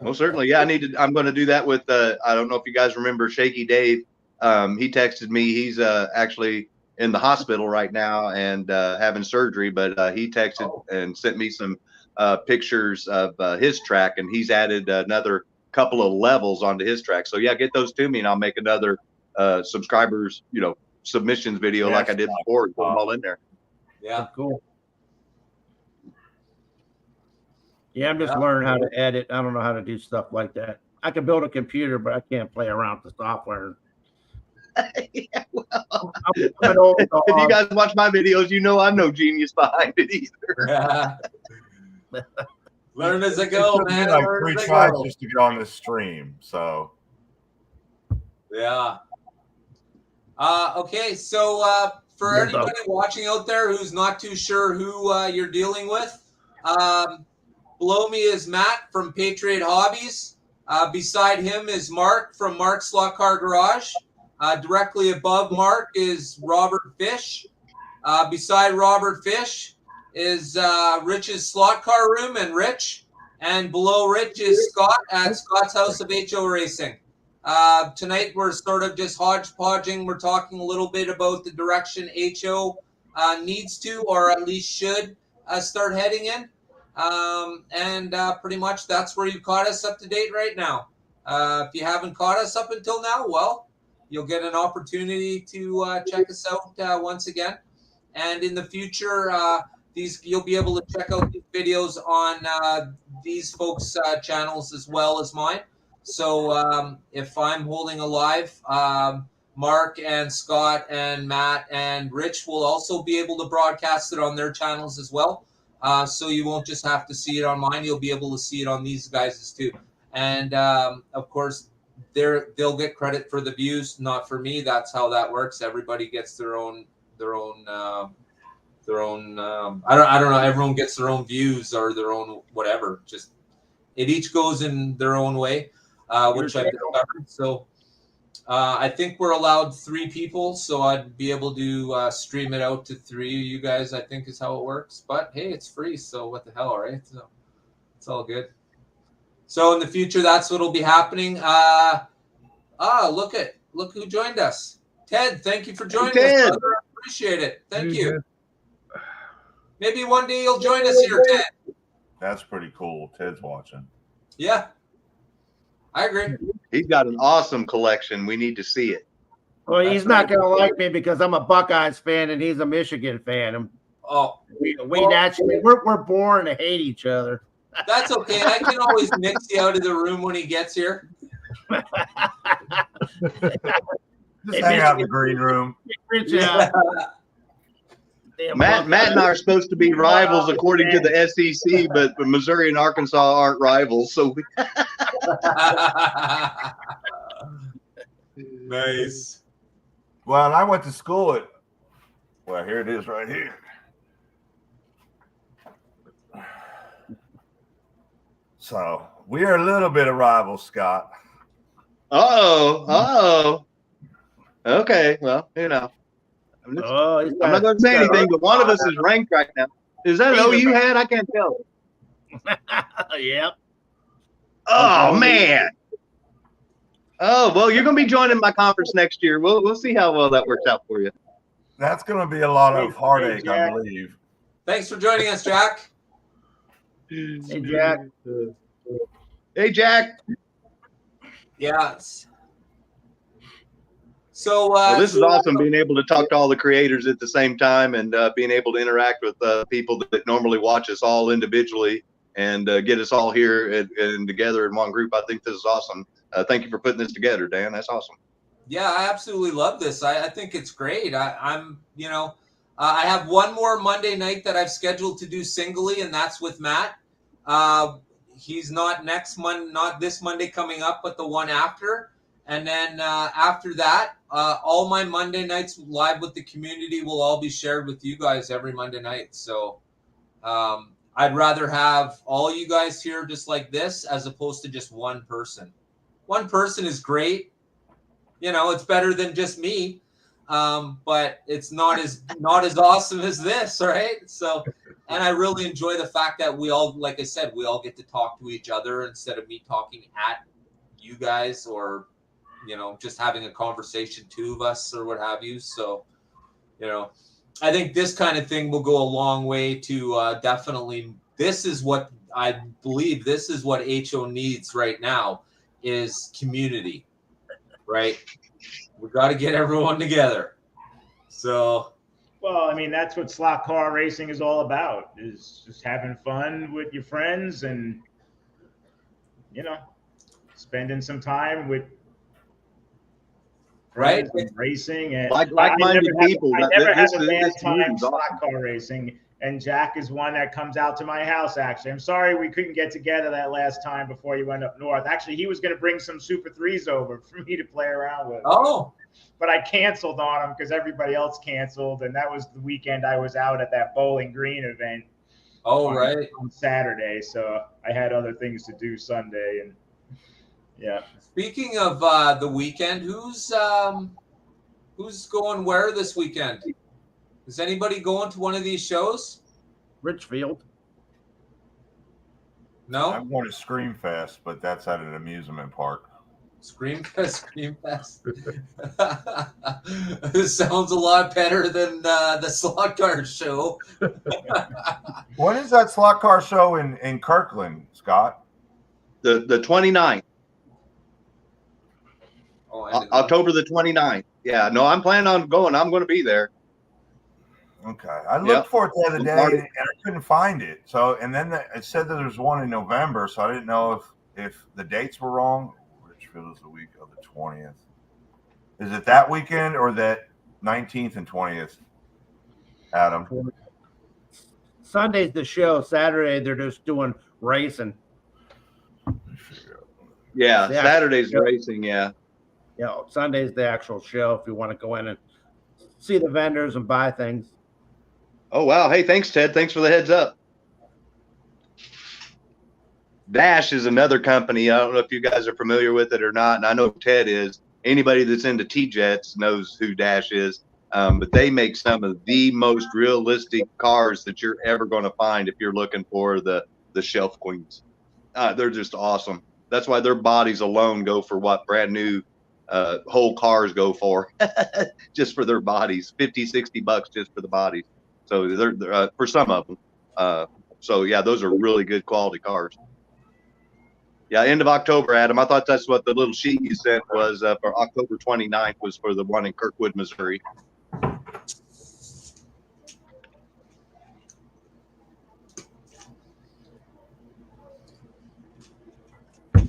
Most certainly. Yeah, I'm going to do that with, I don't know if you guys remember Shaky Dave. He texted me. He's actually in the hospital right now and having surgery, but he texted and sent me some pictures of his track, and he's added another couple of levels onto his track. So yeah, get those to me and I'll make another subscribers, submissions video like I did before. Put them all in there. Yeah. Cool. Yeah, I'm just learning how to edit. I don't know how to do stuff like that. I can build a computer, but I can't play around with the software. Yeah, well, I'm an old dog. if you guys watch my videos, I'm no genius behind it either. Learn as I go, man. Like Learn 3 as I tries go. just to get on this stream. So Yeah. Okay, so for anybody watching out there who's not too sure who you're dealing with, below me is Matt from Patriot Hobbies. Beside him is Mark from Mark's Slot Car Garage. Directly above Mark is Robert Fish. Beside Robert Fish is Rich's Slot Car Room and Rich. And below Rich is Scott at Scott's House of HO Racing. Tonight we're sort of just hodgepodging. We're talking a little bit about the direction HO needs to, or at least should, start heading in. And pretty much that's where you caught us up to date right now. If you haven't caught us up until now, well, you'll get an opportunity to check us out once again. And in the future, you'll be able to check out these videos on these folks' channels as well as mine. So if I'm holding alive, Mark and Scott and Matt and Rich will also be able to broadcast it on their channels as well. So you won't just have to see it on mine; you'll be able to see it on these guys' too. And of course, they'll get credit for the views, not for me. That's how that works. Everybody gets their own. I don't know. Everyone gets their own views or their own whatever. Just it each goes in their own way, which I've discovered. So I think we're allowed 3 people, so I'd be able to stream it out to 3 of you guys. I think is how it works. But hey, it's free, so what the hell, right? So it's all good. So in the future, that's what'll be happening. Look who joined us. Ted, thank you for joining us, brother. I appreciate it. Thank you. Maybe one day you'll join us here, Ted. that's pretty cool. Ted's watching. Yeah, I agree. He's got an awesome collection. We need to see it. Well, he's not going to like me because I'm a Buckeyes fan and he's a Michigan fan. We're born to hate each other. That's okay. I can always mix you out of the room when he gets here. Just hang out in the green room. Yeah. Matt and I are supposed to be rivals according to the SEC, but Missouri and Arkansas aren't rivals. So Nice. Well, and I went to school at, well, here it is right here. So we are a little bit of rivals, Scott. oh. Okay, well, you know. I'm not going to say anything, but one of us is ranked right now. Is that an OU hat? I can't tell. Yep. Oh, man. Oh, well, you're going to be joining my conference next year. We'll see how well that works out for you. That's going to be a lot of heartache, I believe. Thanks for joining us, Jack. Hey, Jack. Hey, Jack. Yeah. So well, this is awesome being able to talk to all the creators at the same time and being able to interact with people that normally watch us all individually and get us all here and together in one group. I think this is awesome. Thank you for putting this together, Dan. That's awesome. Yeah, I absolutely love this. I think it's great. I'm, you know, I have one more Monday night that I've scheduled to do singly, and that's with Matt. He's not not this Monday coming up, but the one after. And then after that, all my Monday nights live with the community will all be shared with you guys every Monday night. So I'd rather have all you guys here just like this as opposed to just one person. One person is great. You know, it's better than just me. But it's not as awesome as this, right? So, and I really enjoy the fact that we all, like I said, we all get to talk to each other instead of me talking at you guys or, you know, just having a conversation, two of us or what have you. So, you know, I think this kind of thing will go a long way to definitely. This is what I believe. This is what HO needs right now is community, right? We got to get everyone together. So, well, I mean, that's what slot car racing is all about, is just having fun with your friends and, you know, spending some time with right, and racing. And like-minded people. I never had a bad time slot car racing. And Jack is one that comes out to my house, actually. I'm sorry we couldn't get together that last time before you went up north. Actually, he was going to bring some Super 3s over for me to play around with. Oh. But I canceled on him because everybody else canceled. And that was the weekend I was out at that Bowling Green event. Right. On Saturday. So I had other things to do Sunday. And yeah. Speaking of the weekend, who's going where this weekend? Is anybody going to one of these shows? Richfield. No? I'm going to Screamfest, but that's at an amusement park. Screamfest. This sounds a lot better than the slot car show. When is that slot car show in Kirkland, Scott? The 29th. October the 29th. Yeah, no, I'm planning on going. I'm going to be there. Okay. I looked for it the other day and I couldn't find it. So, and then it said that there's one in November. So I didn't know if the dates were wrong. Richfield is the week of the 20th. Is it that weekend or that 19th and 20th, Adam? Sunday's the show. Saturday, they're just doing racing. Yeah, Saturday's racing, yeah. Yeah, Sunday's the actual show if you want to go in and see the vendors and buy things. Oh, wow. Hey, thanks, Ted. Thanks for the heads up. Dash is another company. I don't know if you guys are familiar with it or not, and I know Ted is. Anybody that's into T-Jets knows who Dash is. But they make some of the most realistic cars that you're ever going to find if you're looking for the shelf queens. They're just awesome. That's why their bodies alone go for what brand new whole cars go for, just for their bodies, $50-$60 just for the bodies. So they're for some of them. So yeah, those are really good quality cars. Yeah, end of October, Adam. I thought that's what the little sheet you sent was for October 29th was for the one in Kirkwood, Missouri.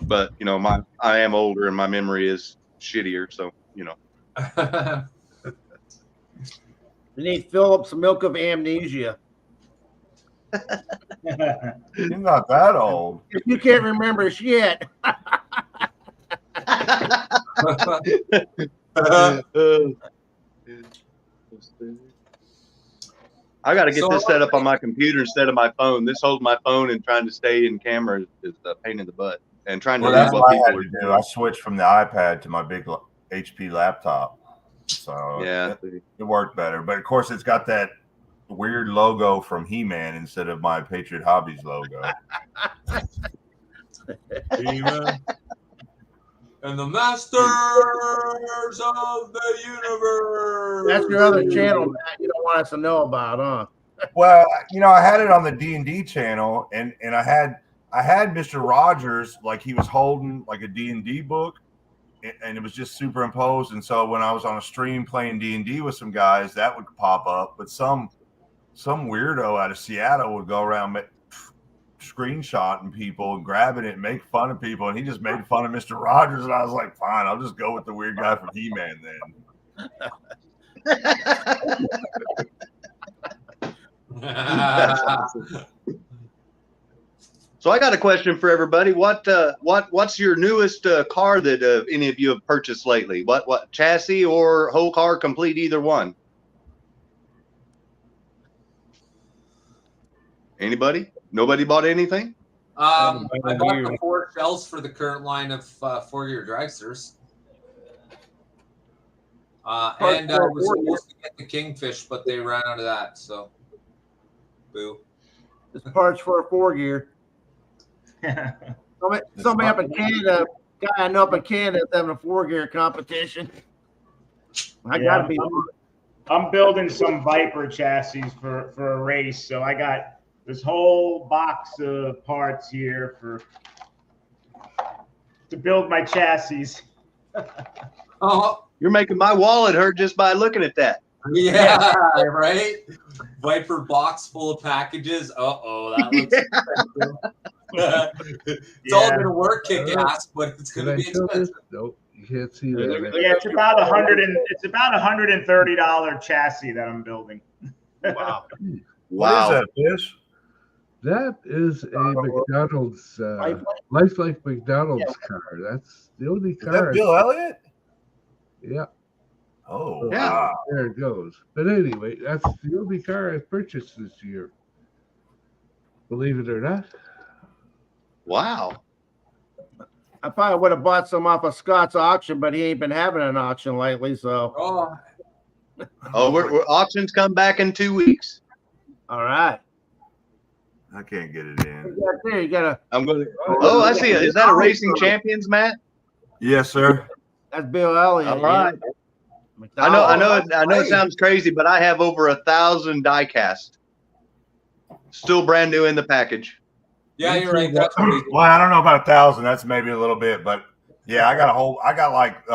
But you know, I am older and my memory is shittier, so you know. You need Phillips milk of amnesia. You're not that old. If you can't remember shit. I got to get So this set up on my computer instead of my phone. This holds my phone, and trying to stay in camera is a pain in the butt. And trying to Well, read that's what what I people had are to do. doing. I switched from the iPad to my big HP laptop, so Yeah, it worked better. But of course, it's got that weird logo from He-Man instead of my Patriot Hobbies logo. He-Man and the Masters of the Universe. That's your other channel, Matt. You don't want us to know about, huh? Well, I had it on the D&D channel, and I had Mr. Rogers, like he was holding like a D&D book, and it was just superimposed. And so when I was on a stream playing D&D with some guys, that would pop up. But some weirdo out of Seattle would go around screenshotting people and grabbing it and make fun of people, and he just made fun of Mr. Rogers, and I was like, fine, I'll just go with the weird guy from He-Man then. That's awesome. So I got a question for everybody. What's your newest car that any of you have purchased lately? What chassis or whole car complete? Either one. Anybody? Nobody bought anything? I bought the 4 shells for the current line of 4-gear dragsters. And I was supposed to get the Kingfish, but they ran out of that. So, boo. It's parts for a 4-gear. Somebody up in Canada, guy I know up in Canada is having a 4-gear competition. I gotta be. I'm building some Viper chassis for a race, so I got this whole box of parts here to build my chassis. Oh, You're making my wallet hurt just by looking at that. yeah, right? Viper box full of packages. That looks expensive. It's all going to work, kick-ass, but it's going to be expensive. Nope, you can't see that. Yeah, it's about $130 chassis that I'm building. Wow. What is that, Fish? That is a McDonald's lifelike McDonald's car. That's the only car. Is that Bill Elliott? Yeah. Oh, So wow. there it goes. But anyway, that's the only car I purchased this year. Believe it or not. Wow. I probably would have bought some off of Scott's auction, but he ain't been having an auction lately. So, we're auctions come back in 2 weeks. all right. I can't get it in. You gotta. I'm going to. Oh, I see it. Is that a Racing Champions, Matt? Yes, sir. That's Bill Elliott. All right. I know. It sounds crazy, but I have over 1,000 diecast, still brand new in the package. Yeah, you're right. That's crazy. Well, I don't know about 1,000. That's maybe a little bit, but yeah, I got like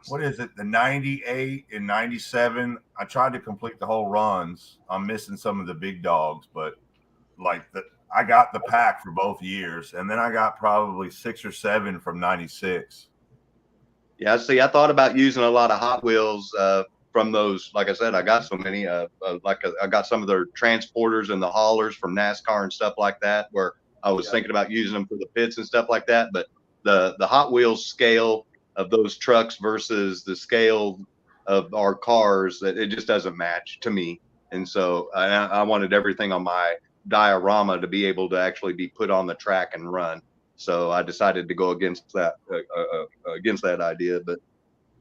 what is it? The 98 and 97. I tried to complete the whole runs. I'm missing some of the big dogs, but I got the pack for both years, and then I got probably 6 or 7 from 96. Yeah, see, I thought about using a lot of Hot Wheels from those. Like I said, I got so many. I got some of their transporters and the haulers from NASCAR and stuff like that, where I was thinking about using them for the pits and stuff like that. But the Hot Wheels scale of those trucks versus the scale of our cars, that it just doesn't match to me. And so I wanted everything on my diorama to be able to actually be put on the track and run. So I decided to go against that idea. But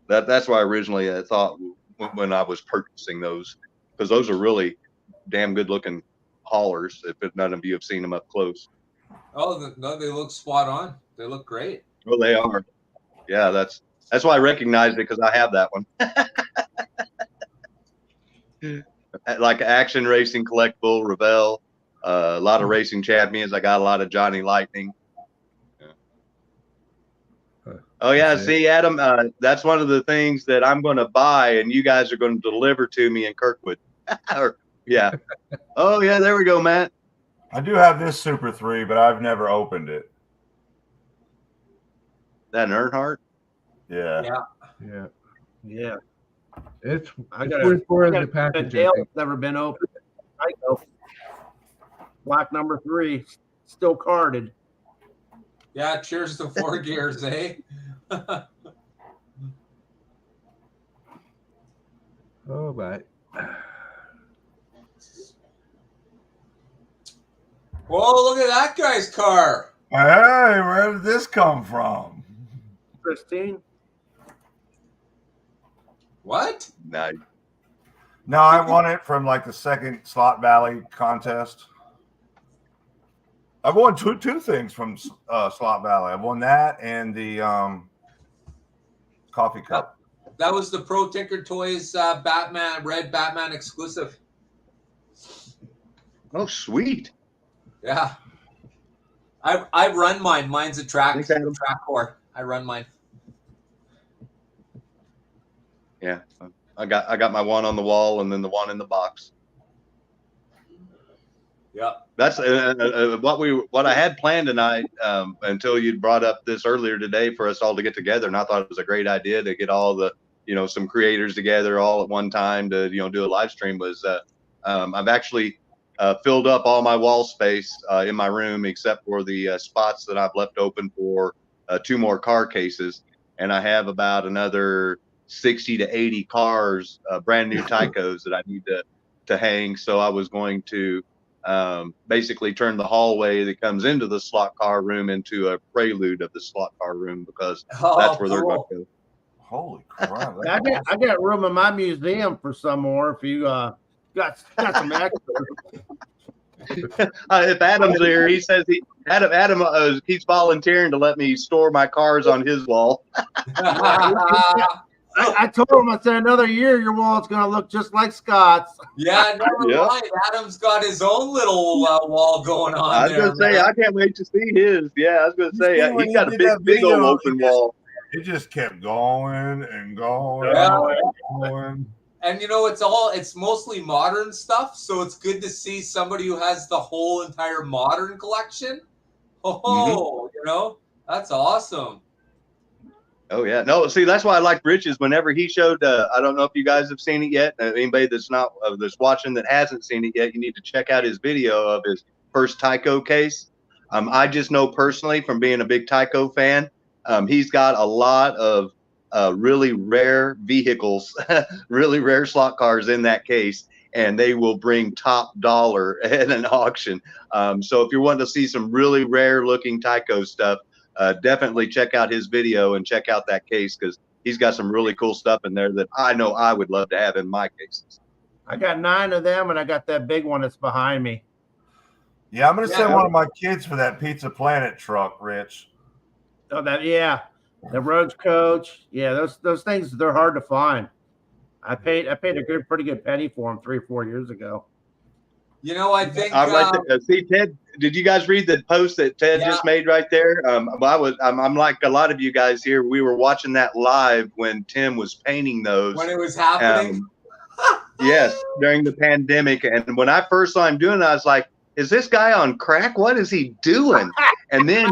that's why originally I thought when I was purchasing those, because those are really damn good looking haulers. If none of you have seen them up close. Oh, no, they look spot on. They look great. Well, they are. Yeah, that's why I recognized it, because I have that one. Like Action Racing Collectible, Revell, a lot of Racing Champions. I got a lot of Johnny Lightning. Oh yeah, Okay. see, Adam, that's one of the things that I'm going to buy, and you guys are going to deliver to me in Kirkwood. Yeah. Oh yeah, there we go, Matt. I do have this Super 3, but I've never opened it. That Earnhardt. Yeah. Yeah. Yeah. It's I it's got worth more I in got the a package. I Dale think. that's never been opened. I go. Block number 3, still carded. Yeah, cheers to 4 gears, eh? Oh my! Whoa, look at that guy's car. Hey, where did this come from? Christine. What? Nice. No, I won it from like the second Slot Valley contest. I've won two things from Slot Valley. I've won that and the coffee cup. That was the Pro Tinker Toys Batman, Red Batman exclusive. Oh, sweet. Yeah. I run mine. Mine's a track Thanks, Adam. core. I run mine. Yeah, I got my one on the wall and then the one in the box. Yeah. That's what I had planned tonight until you brought up this earlier today for us all to get together, and I thought it was a great idea to get all the some creators together all at one time to do a live stream. Was I've actually filled up all my wall space in my room except for the spots that I've left open for 2 more car cases, and I have about another 60 to 80 cars, brand new Tycos that I need to hang. So I was going to basically turn the hallway that comes into the slot car room into a prelude of the slot car room, because that's where they're going to go. Holy crap! I got room in my museum for some more. If you got some extra. If Adam's there, he says Adam keeps volunteering to let me store my cars on his wall. I told him, I said, another year your wall's gonna look just like Scott's. Yeah, never mind. Adam's got his own little wall going on. I was gonna say, I can't wait to see his. Yeah, I was gonna say he's got a big old open wall. It just kept going and going. Yeah. And going. And it's mostly modern stuff, so it's good to see somebody who has the whole entire modern collection. Oh, that's awesome. Oh yeah, no. See, that's why I like Rich's. Whenever he showed, I don't know if you guys have seen it yet. Anybody that's not that's watching that hasn't seen it yet, you need to check out his video of his first Tyco case. I just know personally from being a big Tyco fan, he's got a lot of really rare vehicles, really rare slot cars in that case, and they will bring top dollar at an auction. So if you're wanting to see some really rare looking Tyco stuff, definitely check out his video and check out that case, because he's got some really cool stuff in there that I know I would love to have in my cases. I got 9 of them, and I got that big one that's behind me. Yeah, I'm gonna send one of my kids for that Pizza Planet truck, Rich. Oh, the Roach Coach. Yeah, those things, they're hard to find. I paid a pretty good penny for them 3 or 4 years ago. I think. See, Ted, did you guys read the post that Ted just made right there? I'm like a lot of you guys here. We were watching that live when Tim was painting those. When it was happening. Yes, during the pandemic. And when I first saw him doing it, I was like, is this guy on crack? What is he doing? And then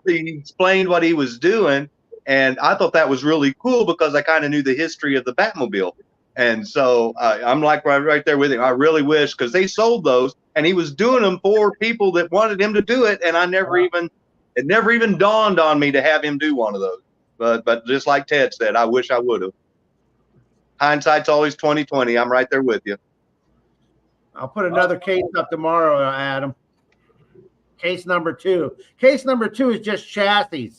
he explained what he was doing. And I thought that was really cool, because I kind of knew the history of the Batmobile. And so I'm like right there with him. I really wish, because they sold those and he was doing them for people that wanted him to do it. And it never even dawned on me to have him do one of those. But just like Ted said, I wish I would have. Hindsight's always 20/20. I'm right there with you. I'll put another case up tomorrow, Adam. Case number 2. Case number 2 is just chassis.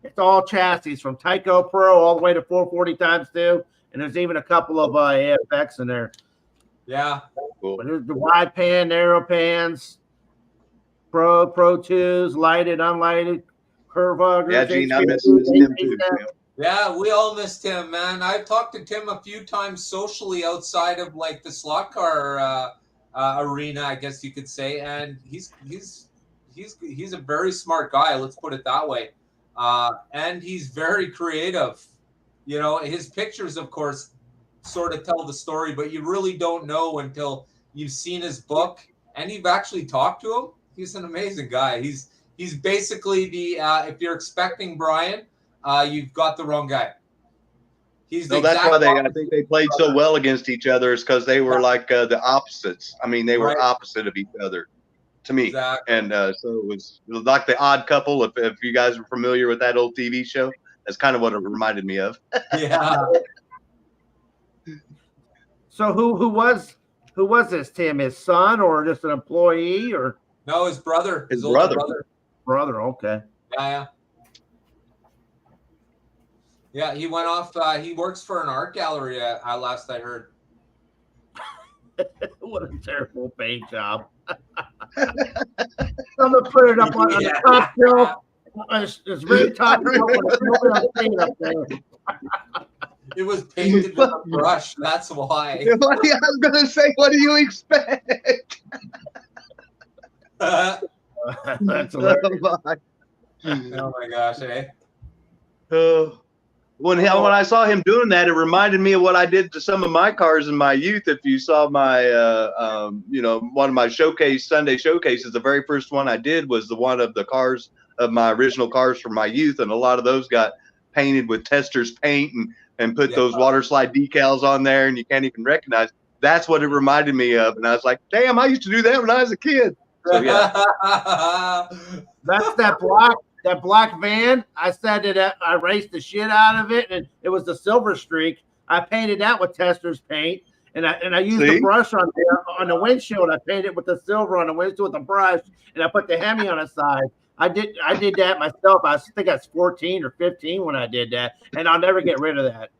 It's all chassis from Tyco Pro all the way to 440x2. And there's even a couple of AFX in there. Yeah. Cool. But there's the wide pan, narrow pans, Pro 2s, lighted, unlighted, curve huggers. Yeah, Gene, I miss Tim too. Yeah, we all missed Tim, man. I've talked to Tim a few times socially outside of like the slot car arena, I guess you could say, and he's a very smart guy. Let's put it that way, and he's very creative. His pictures, of course, sort of tell the story, but you really don't know until you've seen his book and you've actually talked to him. He's an amazing guy. He's basically the if you're expecting Brian, you've got the wrong guy. He's the No, that's exact why I opposite think they played so well against each other, is because they were like the opposites. I mean, they were Right. opposite of each other to me. Exactly. And so it was like the Odd Couple. If you guys are familiar with that old TV show, that's kind of what it reminded me of. Yeah. So who was this, Tim? His son or just an employee or No, his brother. His older brother. brother? Okay. Yeah. Yeah, he went off. He works for an art gallery. Last I heard. What a terrible paint job. I'm gonna put it up on the top shelf. It's very top shelf with nobody paint up there. It was painted with a brush. That's why. I was gonna say, what do you expect? That's hilarious. Oh my gosh, eh? When I saw him doing that, it reminded me of what I did to some of my cars in my youth. If you saw my, one of my Sunday showcases, the very first one I did was the one of the cars of my original cars from my youth, and a lot of those got painted with Tester's paint and put those water slide decals on there, and you can't even recognize. That's what it reminded me of, and I was like, "Damn, I used to do that when I was a kid." So yeah, that's that black van. I said that I raced the shit out of it, and it was the Silver Streak. I painted that with Tester's paint, and I used the brush on the windshield. I painted with the silver on the windshield with the brush, and I put the Hemi on the side. I did that myself. I think I was 14 or 15 when I did that, and I'll never get rid of that.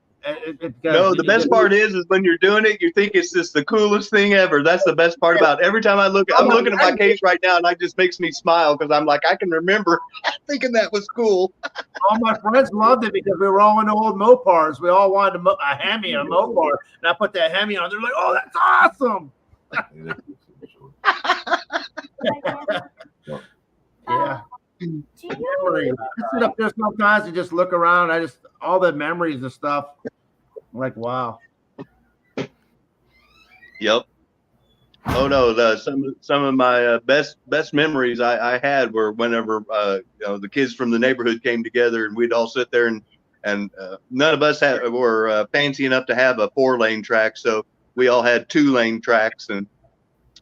No, the best part is when you're doing it, you think it's just the coolest thing ever. That's the best part about it. Every time I'm looking at my case right now, and it just makes me smile because I'm like, I can remember thinking that was cool. All my friends loved it because we were all in old Mopars. We all wanted a Hemi and a Mopar, and I put that Hemi on. They're like, "Oh, that's awesome!" Yeah. I sit up there sometimes and just look around. All the memories and stuff. I'm like, wow. Yep. Oh no, some of my best memories I had were whenever the kids from the neighborhood came together, and we'd all sit there and none of us were fancy enough to have a 4-lane track, so we all had 2-lane tracks, and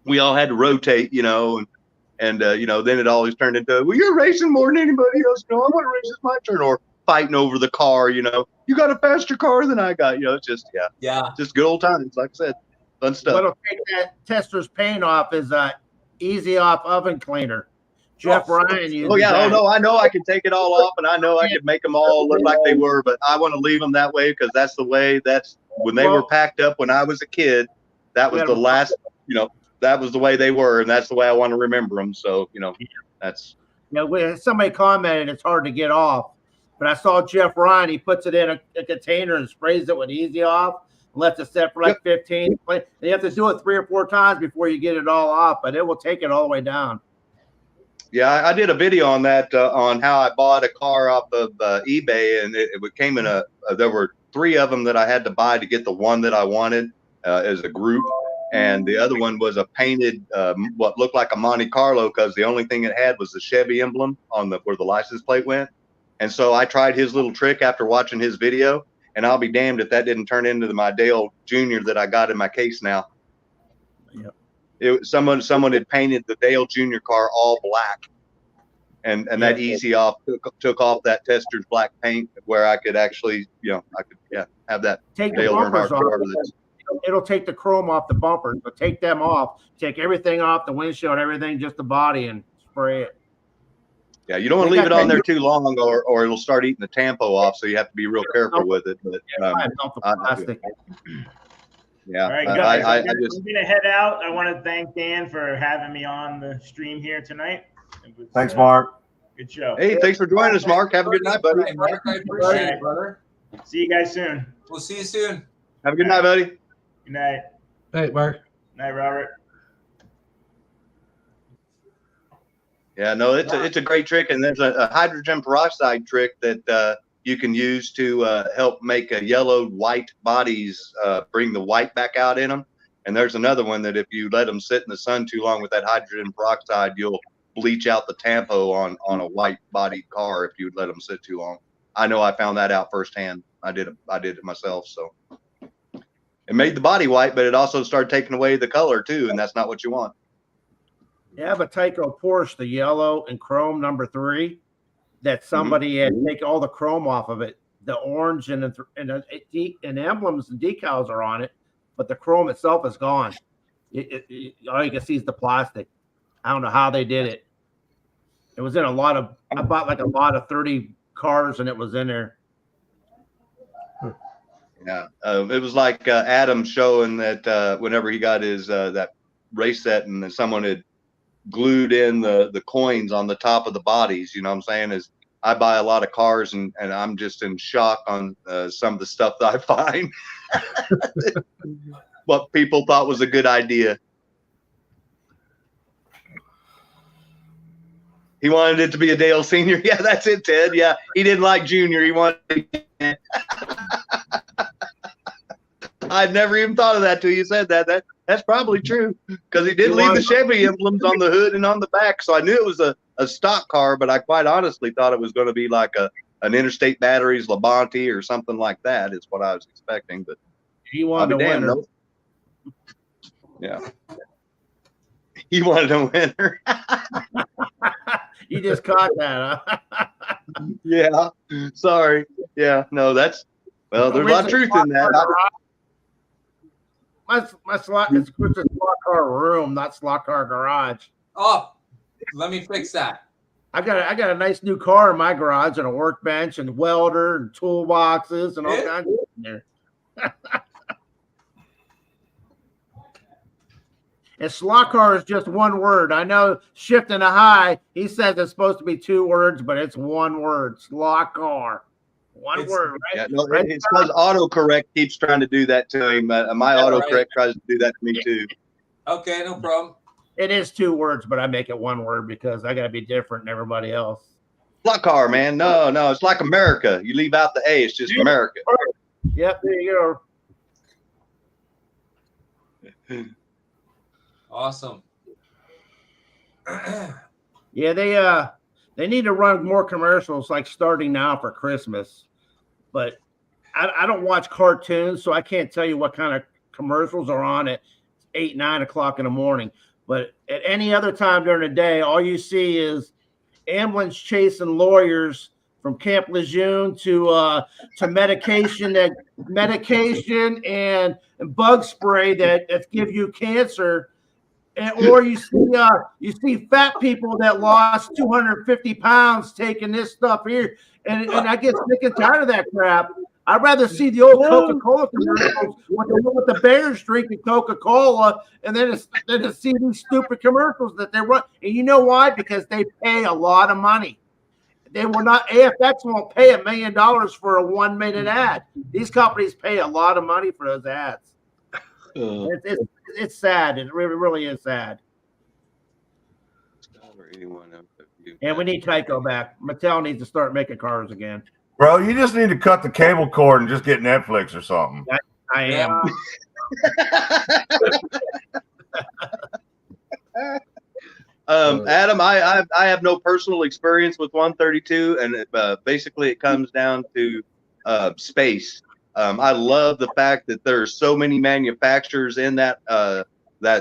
we all had to rotate, and then it always turned into, well, you're racing more than anybody else. No, I want to race. It's my turn. Or fighting over the car. You got a faster car than I got. It's just just good old times. Like I said, fun stuff. What'll take that Tester's paint off is a Easy Off oven cleaner. Jeff Ryan uses. Oh yeah. that. Oh no, I know I can take it all off, and I know I could make them all look like they were, but I want to leave them that way because that's the way. That's when they were packed up when I was a kid. That was the last. That was the way they were, and that's the way I want to remember them. So, that's. Somebody commented it's hard to get off, but I saw Jeff Ryan. He puts it in a container and sprays it with Easy Off, and lets it set for like 15. You have to do it 3 or 4 times before you get it all off, but it will take it all the way down. Yeah, I did a video on that on how I bought a car off of eBay, and it came in there were 3 of them that I had to buy to get the one that I wanted as a group. And the other one was a painted, what looked like a Monte Carlo, because the only thing it had was the Chevy emblem on where the license plate went. And so I tried his little trick after watching his video, and I'll be damned if that didn't turn into my Dale Jr. that I got in my case now. Yep. Someone had painted the Dale Jr. car all black, and that Easy Off took off that Tester's black paint where I could actually, have that take Dale Earnhardt car. It'll take the chrome off the bumpers, but take them off. Take everything off the windshield, everything, just the body, and spray it. Yeah, you don't want to leave it on there too long, or it'll start eating the tampo off. So you have to be real careful with it. But plastic. Yeah. All right, guys. I'm gonna head out. I want to thank Dan for having me on the stream here tonight. Thanks, Mark. Good show. Hey, thanks for joining us, Mark. Have a good night, buddy. Mark, I appreciate it, brother. See you guys soon. We'll see you soon. Have a good night, buddy. Good night. Hey, Mark. Night, Robert. Yeah, no, it's a great trick, and there's a hydrogen peroxide trick that you can use to help make yellowed white bodies bring the white back out in them. And there's another one that if you let them sit in the sun too long with that hydrogen peroxide, you'll bleach out the tampo on a white bodied car if you let them sit too long. I know I found that out firsthand. I did it myself. So it made the body white, but it also started taking away the color too, and that's not what you want. You have a Tyco Porsche, the yellow and chrome #3, that somebody had taken all the chrome off of it. The orange and emblems and decals are on it, but the chrome itself is gone. All you can see is the plastic. I don't know how they did it. It was in a lot of. I bought like a lot of 30 cars, and it was in there. Yeah, it was like Adam showing that whenever he got his that race set, and then someone had glued in the coins on the top of the bodies. You know what I'm saying? Is I buy a lot of cars, and I'm just in shock on some of the stuff that I find. What people thought was a good idea. He wanted it to be a Dale Senior. Yeah, that's it, Ted. Yeah, he didn't like Junior. He wanted. I'd never even thought of that till you said that. That's probably true, because he did leave the Chevy emblems on the hood and on the back, so I knew it was a stock car, but I quite honestly thought it was going to be like an Interstate Batteries Labonte or something like that. Is what I was expecting, but he wanted a winner. Yeah, he wanted a winner. You just caught that, huh? Yeah, sorry. Yeah, no, that's there's a lot of truth in that. My slot is a slot car room, not slot car garage. Oh, let me fix that. I got a nice new car in my garage and a workbench and welder and toolboxes and all kinds of stuff in there. And slot car is just one word. I know Shifting a High, he says it's supposed to be 2 words, but it's one word. Slot car. One word, right? Yeah, no, it's because autocorrect keeps trying to do that to him. My autocorrect tries to do that to me too. Okay, no problem. It is 2 words, but I make it one word because I got to be different than everybody else. Slot car, man. No, it's like America. You leave out the A, it's just America. Yep, there you go. Awesome. Yeah, they need to run more commercials, like starting now for Christmas. But I don't watch cartoons, so I can't tell you what kind of commercials are on at 8, 9 o'clock in the morning. But at any other time during the day, all you see is ambulance chasing lawyers from Camp Lejeune to medication and bug spray that give you cancer. Or you see fat people that lost 250 pounds taking this stuff here, and I get sick and tired of that crap. I'd rather see the old Coca-Cola commercials with the bears drinking Coca-Cola, and then to see these stupid commercials that they run. And you know why? Because they pay a lot of money. They will not. AFX won't pay $1 million for a 1-minute ad. These companies pay a lot of money for those ads. It's sad. It really is sad. And we need Tyco back. Mattel needs to start making cars again. Bro, you just need to cut the cable cord and just get Netflix or something. I am. Adam, I have no personal experience with 132, and basically it comes down to space. I love the fact that there are so many manufacturers in that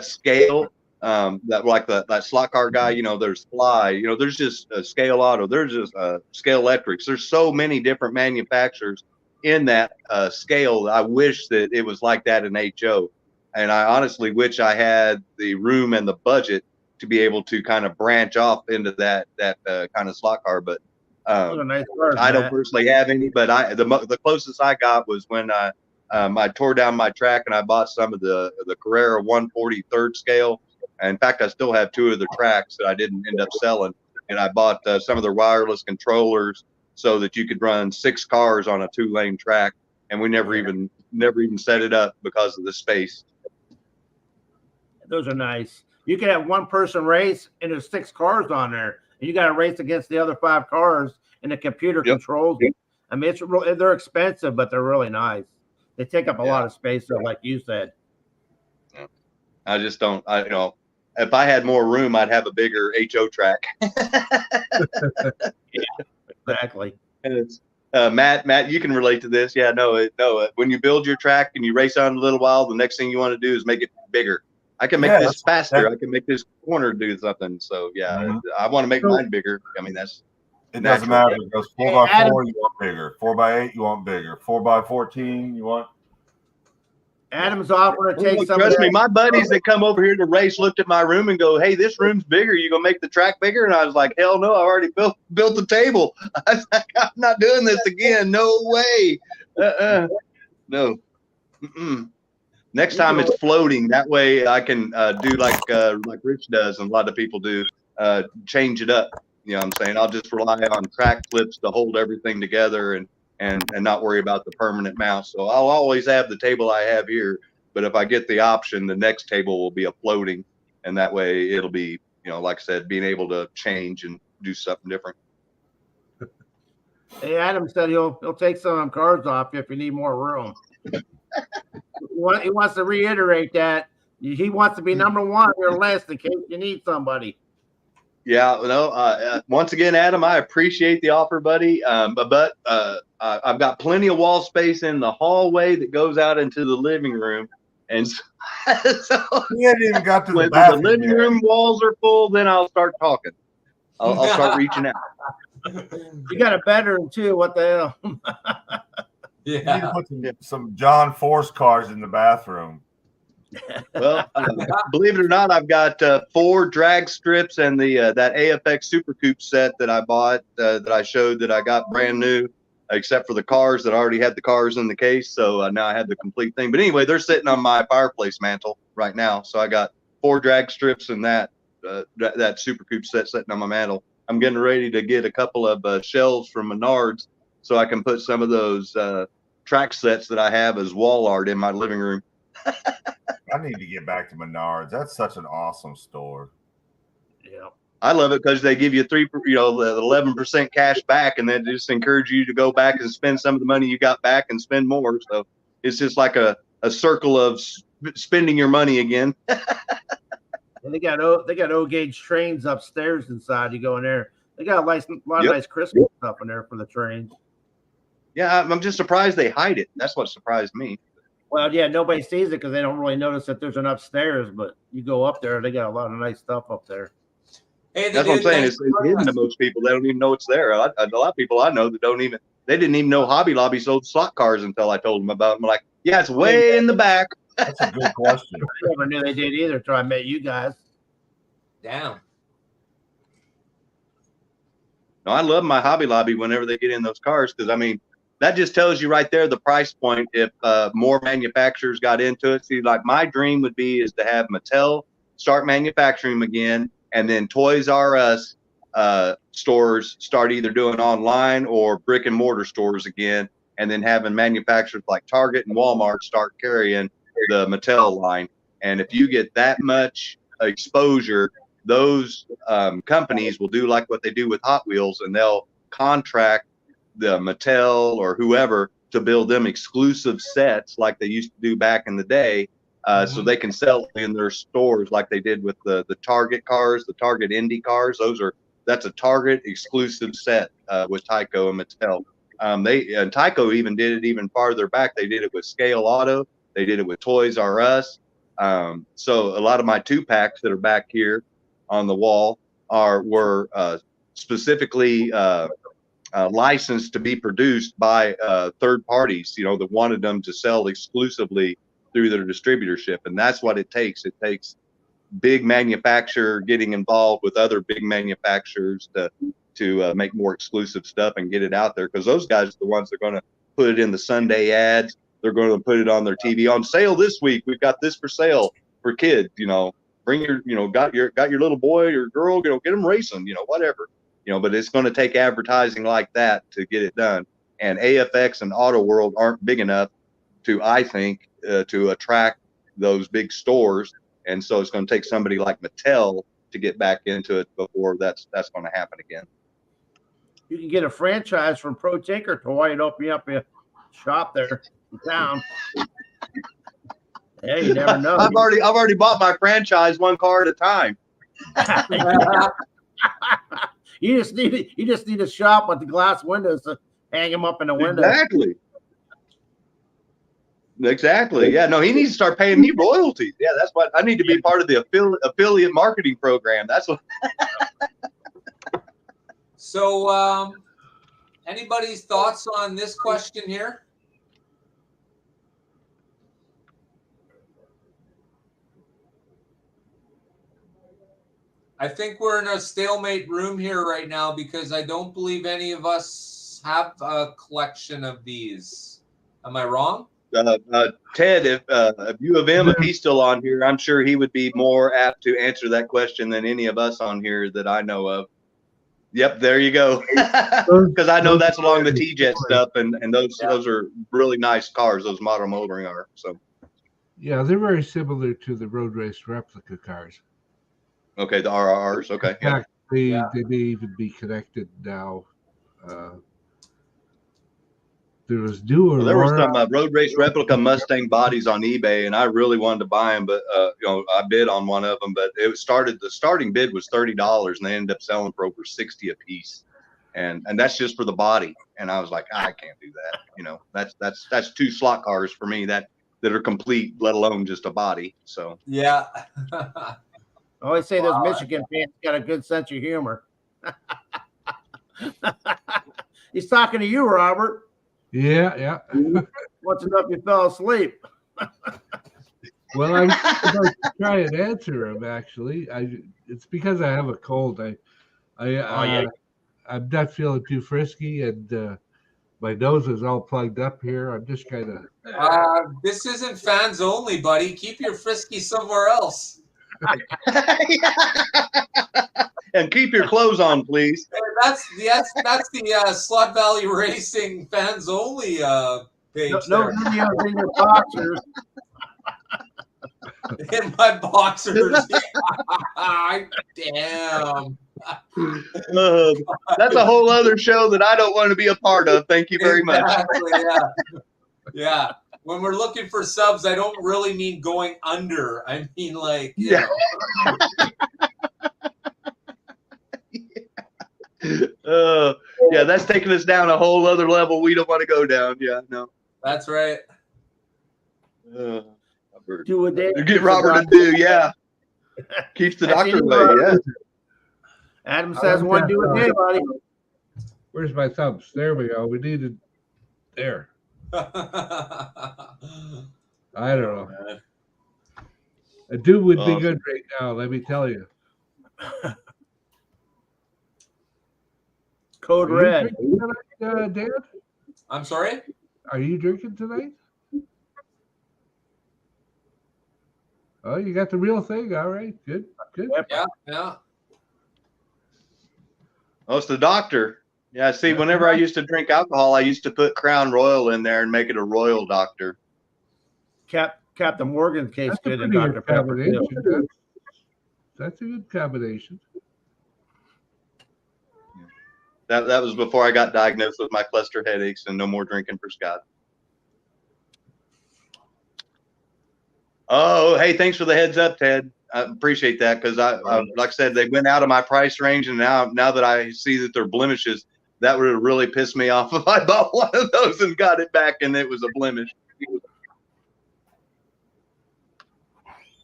scale. That like that slot car guy, there's Fly, there's just Scale Auto, there's just Scale Electrics. There's so many different manufacturers in that scale. I wish that it was like that in HO, and I honestly wish I had the room and the budget to be able to kind of branch off into that kind of slot car. But nice cars, I don't personally have any. But the closest I got was when I tore down my track and I bought some of the Carrera 140 third scale. In fact, I still have 2 of the tracks that I didn't end up selling, and I bought some of their wireless controllers so that you could run 6 cars on a 2-lane track, and we never even set it up because of the space. Those are nice. You can have 1-person race, and there's 6 cars on there, and you got to race against the other 5 cars, and the computer controls it. I mean, they're expensive, but they're really nice. They take up a lot of space, though, like you said. Yeah. I just don't. If I had more room, I'd have a bigger HO track. Yeah, exactly. Matt, you can relate to this. Yeah, no. When you build your track and you race on a little while, the next thing you want to do is make it bigger. I can make this faster. I can make this corner do something. So yeah, I want to make mine bigger. I mean, that's it. Natural. Doesn't matter. It goes 4x4, you want bigger. 4x8, you want bigger. 4x14, you want. Adam's offering to take some. Trust me, my buddies that come over here to race looked at my room and go, "Hey, this room's bigger. You gonna make the track bigger?" And I was like, "Hell no! I already built the table. I was like, I'm not doing this again. No way. No. Next time it's floating. That way I can do like Rich does and a lot of people do. Change it up. You know what I'm saying? I'll just rely on track flips to hold everything together and not worry about the permanent mount. So I'll always have the table I have here, but if I get the option, the next table will be a floating, and that way it'll be, like I said, being able to change and do something different. Hey, Adam said he'll take some of them cards off if you need more room. He wants to reiterate that he wants to be number one on your list in case you need somebody. Yeah, once again, Adam, I appreciate the offer, buddy. But I've got plenty of wall space in the hallway that goes out into the living room, and so he hadn't even got to the when bathroom. The living room walls are full, then I'll start talking. I'll start reaching out. You got a bedroom too. What the hell? You need to put some John Force cars in the bathroom. Well, believe it or not, I've got 4 drag strips and that AFX Super Coupe set that I bought that I showed that I got brand new, except for the cars that I already had the cars in the case. So now I had the complete thing. But anyway, they're sitting on my fireplace mantle right now. So I got 4 drag strips and that Super Coupe set sitting on my mantle. I'm getting ready to get a couple of shelves from Menards so I can put some of those track sets that I have as wall art in my living room. I need to get back to Menards. That's such an awesome store. Yeah, I love it because they give you 11% cash back, and then just encourage you to go back and spend some of the money you got back and spend more. So it's just like a circle of spending your money again. And they got O-gauge trains upstairs inside. You go in there. They got a lot of nice Christmas stuff in there for the trains. Yeah, I'm just surprised they hide it. That's what surprised me. Well, yeah, nobody sees it because they don't really notice that there's an upstairs. But you go up there, they got a lot of nice stuff up there. Hey, that's what I'm saying. It's hidden to most people. They don't even know it's there. A lot of people I know that they didn't even know Hobby Lobby sold slot cars until I told them about them. I'm like, yeah, it's way in the back. That's a good question. I never knew they did either until I met you guys. Damn. No, I love my Hobby Lobby whenever they get in those cars because, I mean, that just tells you right there the price point if more manufacturers got into it. See, like my dream would be is to have Mattel start manufacturing again, and then Toys R Us stores start either doing online or brick and mortar stores again, and then having manufacturers like Target and Walmart start carrying the Mattel line. And if you get that much exposure, those companies will do like what they do with Hot Wheels, and they'll contract the Mattel or whoever to build them exclusive sets like they used to do back in the day, so they can sell in their stores like they did with the Target cars, the Target Indy cars. That's a Target exclusive set with Tyco and Mattel. Tyco even did it even farther back. They did it with Scale Auto. They did it with Toys R Us. So a lot of my 2-packs that are back here on the wall were specifically licensed to be produced by third parties, that wanted them to sell exclusively through their distributorship. And that's what it takes. It takes big manufacturer getting involved with other big manufacturers to make more exclusive stuff and get it out there, because those guys are the ones that are going to put it in the Sunday ads. They're going to put it on their TV. On sale this week, we've got this for sale for kids. Bring your got your little boy or girl, get them racing, whatever. But it's going to take advertising like that to get it done. And AFX and Auto World aren't big enough I think, to attract those big stores. And so it's going to take somebody like Mattel to get back into it before that's going to happen again. You can get a franchise from Pro Tinker Toy and open up a shop there in town. Hey, you never know. I've already bought my franchise one car at a time. You just need a shop with the glass windows hang him up in the window. Exactly. Yeah. No, he needs to start paying me royalties. Yeah, that's what I need to be part of the affiliate marketing program. That's what. So, anybody's thoughts on this question here? I think we're in a stalemate room here right now because I don't believe any of us have a collection of these. Am I wrong? Ted, if U of M, if he's still on here, I'm sure he would be more apt to answer that question than any of us on here that I know of. Yep, there you go. Because I know that's along the T-Jet stuff, and those are really nice cars. Those model motoring are. So. Yeah, they're very similar to the road race replica cars. Okay, the RRRs. Okay. In fact, they may even be connected now. There was Well, there were some road race replica Mustang bodies on eBay, and I really wanted to buy them, but I bid on one of them. But the starting bid was $30, and they ended up selling for over $60 a piece, and that's just for the body. And I was like, I can't do that. That's two slot cars for me that are complete, let alone just a body. So yeah. I always say those Michigan fans got a good sense of humor. He's talking to you, Robert. Yeah. What's enough you fell asleep? Well, I was about to try and answer him. Actually, it's because I have a cold. I'm not feeling too frisky, and my nose is all plugged up here. I'm just kind of. This isn't fans only, buddy. Keep your frisky somewhere else. And keep your clothes on, please. That's the Slot Valley Racing fans only page. No videos in your boxers. In my boxers. Damn. That's a whole other show that I don't want to be a part of. Thank you very much. Yeah. When we're looking for subs, I don't really mean going under. I mean like, you know. Yeah, that's taking us down a whole other level we don't want to go down. Yeah, no. That's right. Do what they get Robert to do, yeah. Keeps the doctor away, yeah. Adam says one do a day, buddy. Where's my thumbs? There we go. We needed there. I don't know. A dude would be good right now, let me tell you. Code red. Tonight, Dan? I'm sorry? Are you drinking tonight? Oh, you got the real thing. All right. Good. Yeah. Oh, it's the doctor. Yeah, see, whenever I used to drink alcohol, I used to put Crown Royal in there and make it a Royal Doctor. Captain Morgan tastes good in Dr. Pepper. That's a good combination. That was before I got diagnosed with my cluster headaches and no more drinking for Scott. Oh, hey, thanks for the heads up, Ted. I appreciate that because I like I said, they went out of my price range, and now that I see that they're blemishes, that would have really pissed me off if I bought one of those and got it back and it was a blemish.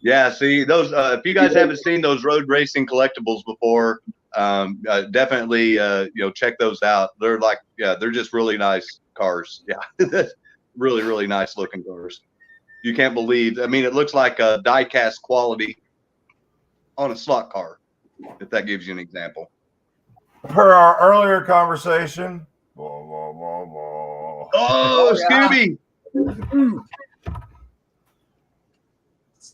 Yeah, see those. If you guys haven't seen those road racing collectibles before, definitely check those out. They're they're just really nice cars. Yeah, really, really nice looking cars. You can't believe. I mean, it looks like a diecast quality on a slot car. If that gives you an example. Per our earlier conversation. Oh, Scooby! It's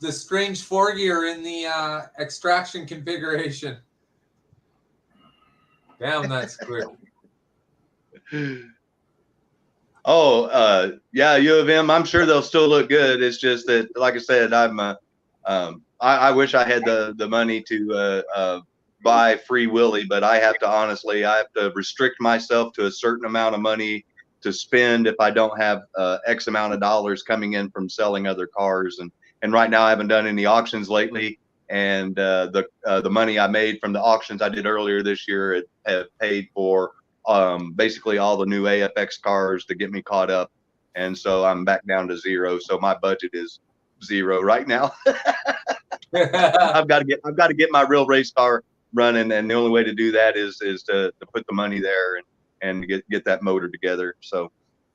the strange 4-gear in the extraction configuration. Damn, that's cool. Oh, yeah, U of M. I'm sure they'll still look good. It's just that, like I said, I wish I had the money to buy Free Willy, but I have to restrict myself to a certain amount of money to spend if I don't have X amount of dollars coming in from selling other cars. And right now I haven't done any auctions lately. And the money I made from the auctions I did earlier this year have paid for basically all the new AFX cars to get me caught up. And so I'm back down to zero. So my budget is zero right now. I've got to get my real race car running, and the only way to do that is to put the money there and get that motor together. So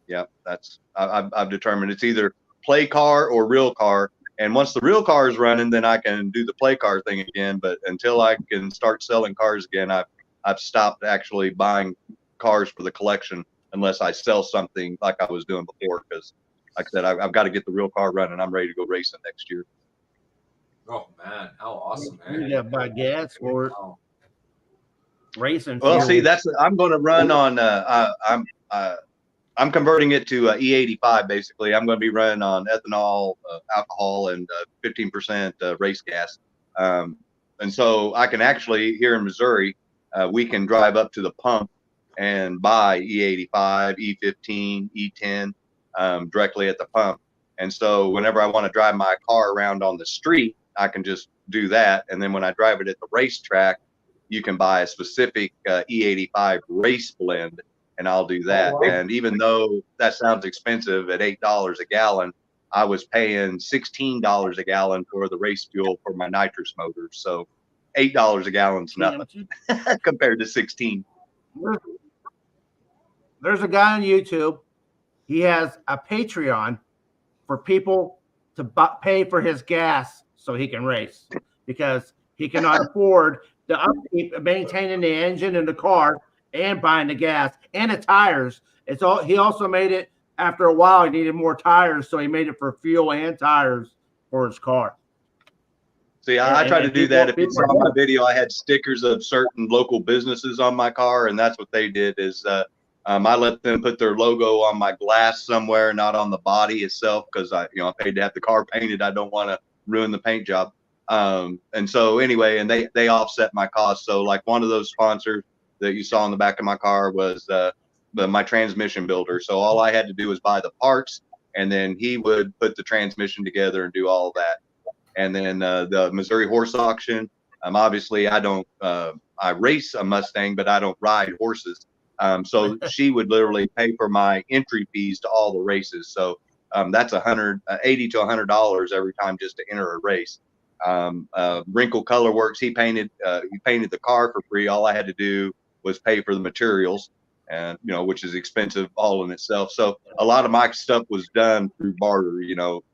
yeah, that's I've determined it's either play car or real car. And once the real car is running, then I can do the play car thing again. But until I can start selling cars again, I've stopped actually buying cars for the collection unless I sell something like I was doing before. Because like I said, I've got to get the real car running. I'm ready to go racing next year. Oh man, how awesome, man! You got to buy gas for it. Wow. Racing. Well, fuel. see, I'm going to run on. I'm converting it to E85. Basically, I'm going to be running on ethanol, alcohol, and 15% race gas. And so I can actually, here in Missouri, we can drive up to the pump and buy E85, E15, E10 directly at the pump. And so whenever I want to drive my car around on the street, I can just do that. And then when I drive it at the racetrack, you can buy a specific E85 race blend, and I'll do that. right. And even though that sounds expensive at $8 a gallon, I was paying $16 a gallon for the race fuel for my nitrous motor. So $8 a gallon's nothing compared to 16. There's a guy on YouTube. He has a Patreon for people to pay for his gas so he can race, because he cannot afford the upkeep of maintaining the engine in the car and buying the gas and the tires. He also made it after a while. He needed more tires, so he made it for fuel and tires for his car. See, I try to do that. If you saw my video, I had stickers of certain local businesses on my car, and that's what they did. Is I let them put their logo on my glass somewhere, not on the body itself, because I paid to have the car painted. I don't want to ruin the paint job. And so anyway, and they offset my costs. So like one of those sponsors that you saw on the back of my car was my transmission builder. So all I had to do was buy the parts, and then he would put the transmission together and do all of that. And then the Missouri Horse Auction. Obviously, I race a Mustang, but I don't ride horses. So she would literally pay for my entry fees to all the races. So that's $80 to $100 every time just to enter a race. Wrinkle Color Works, he painted the car for free. All I had to do was pay for the materials, and which is expensive all in itself. So a lot of my stuff was done through barter,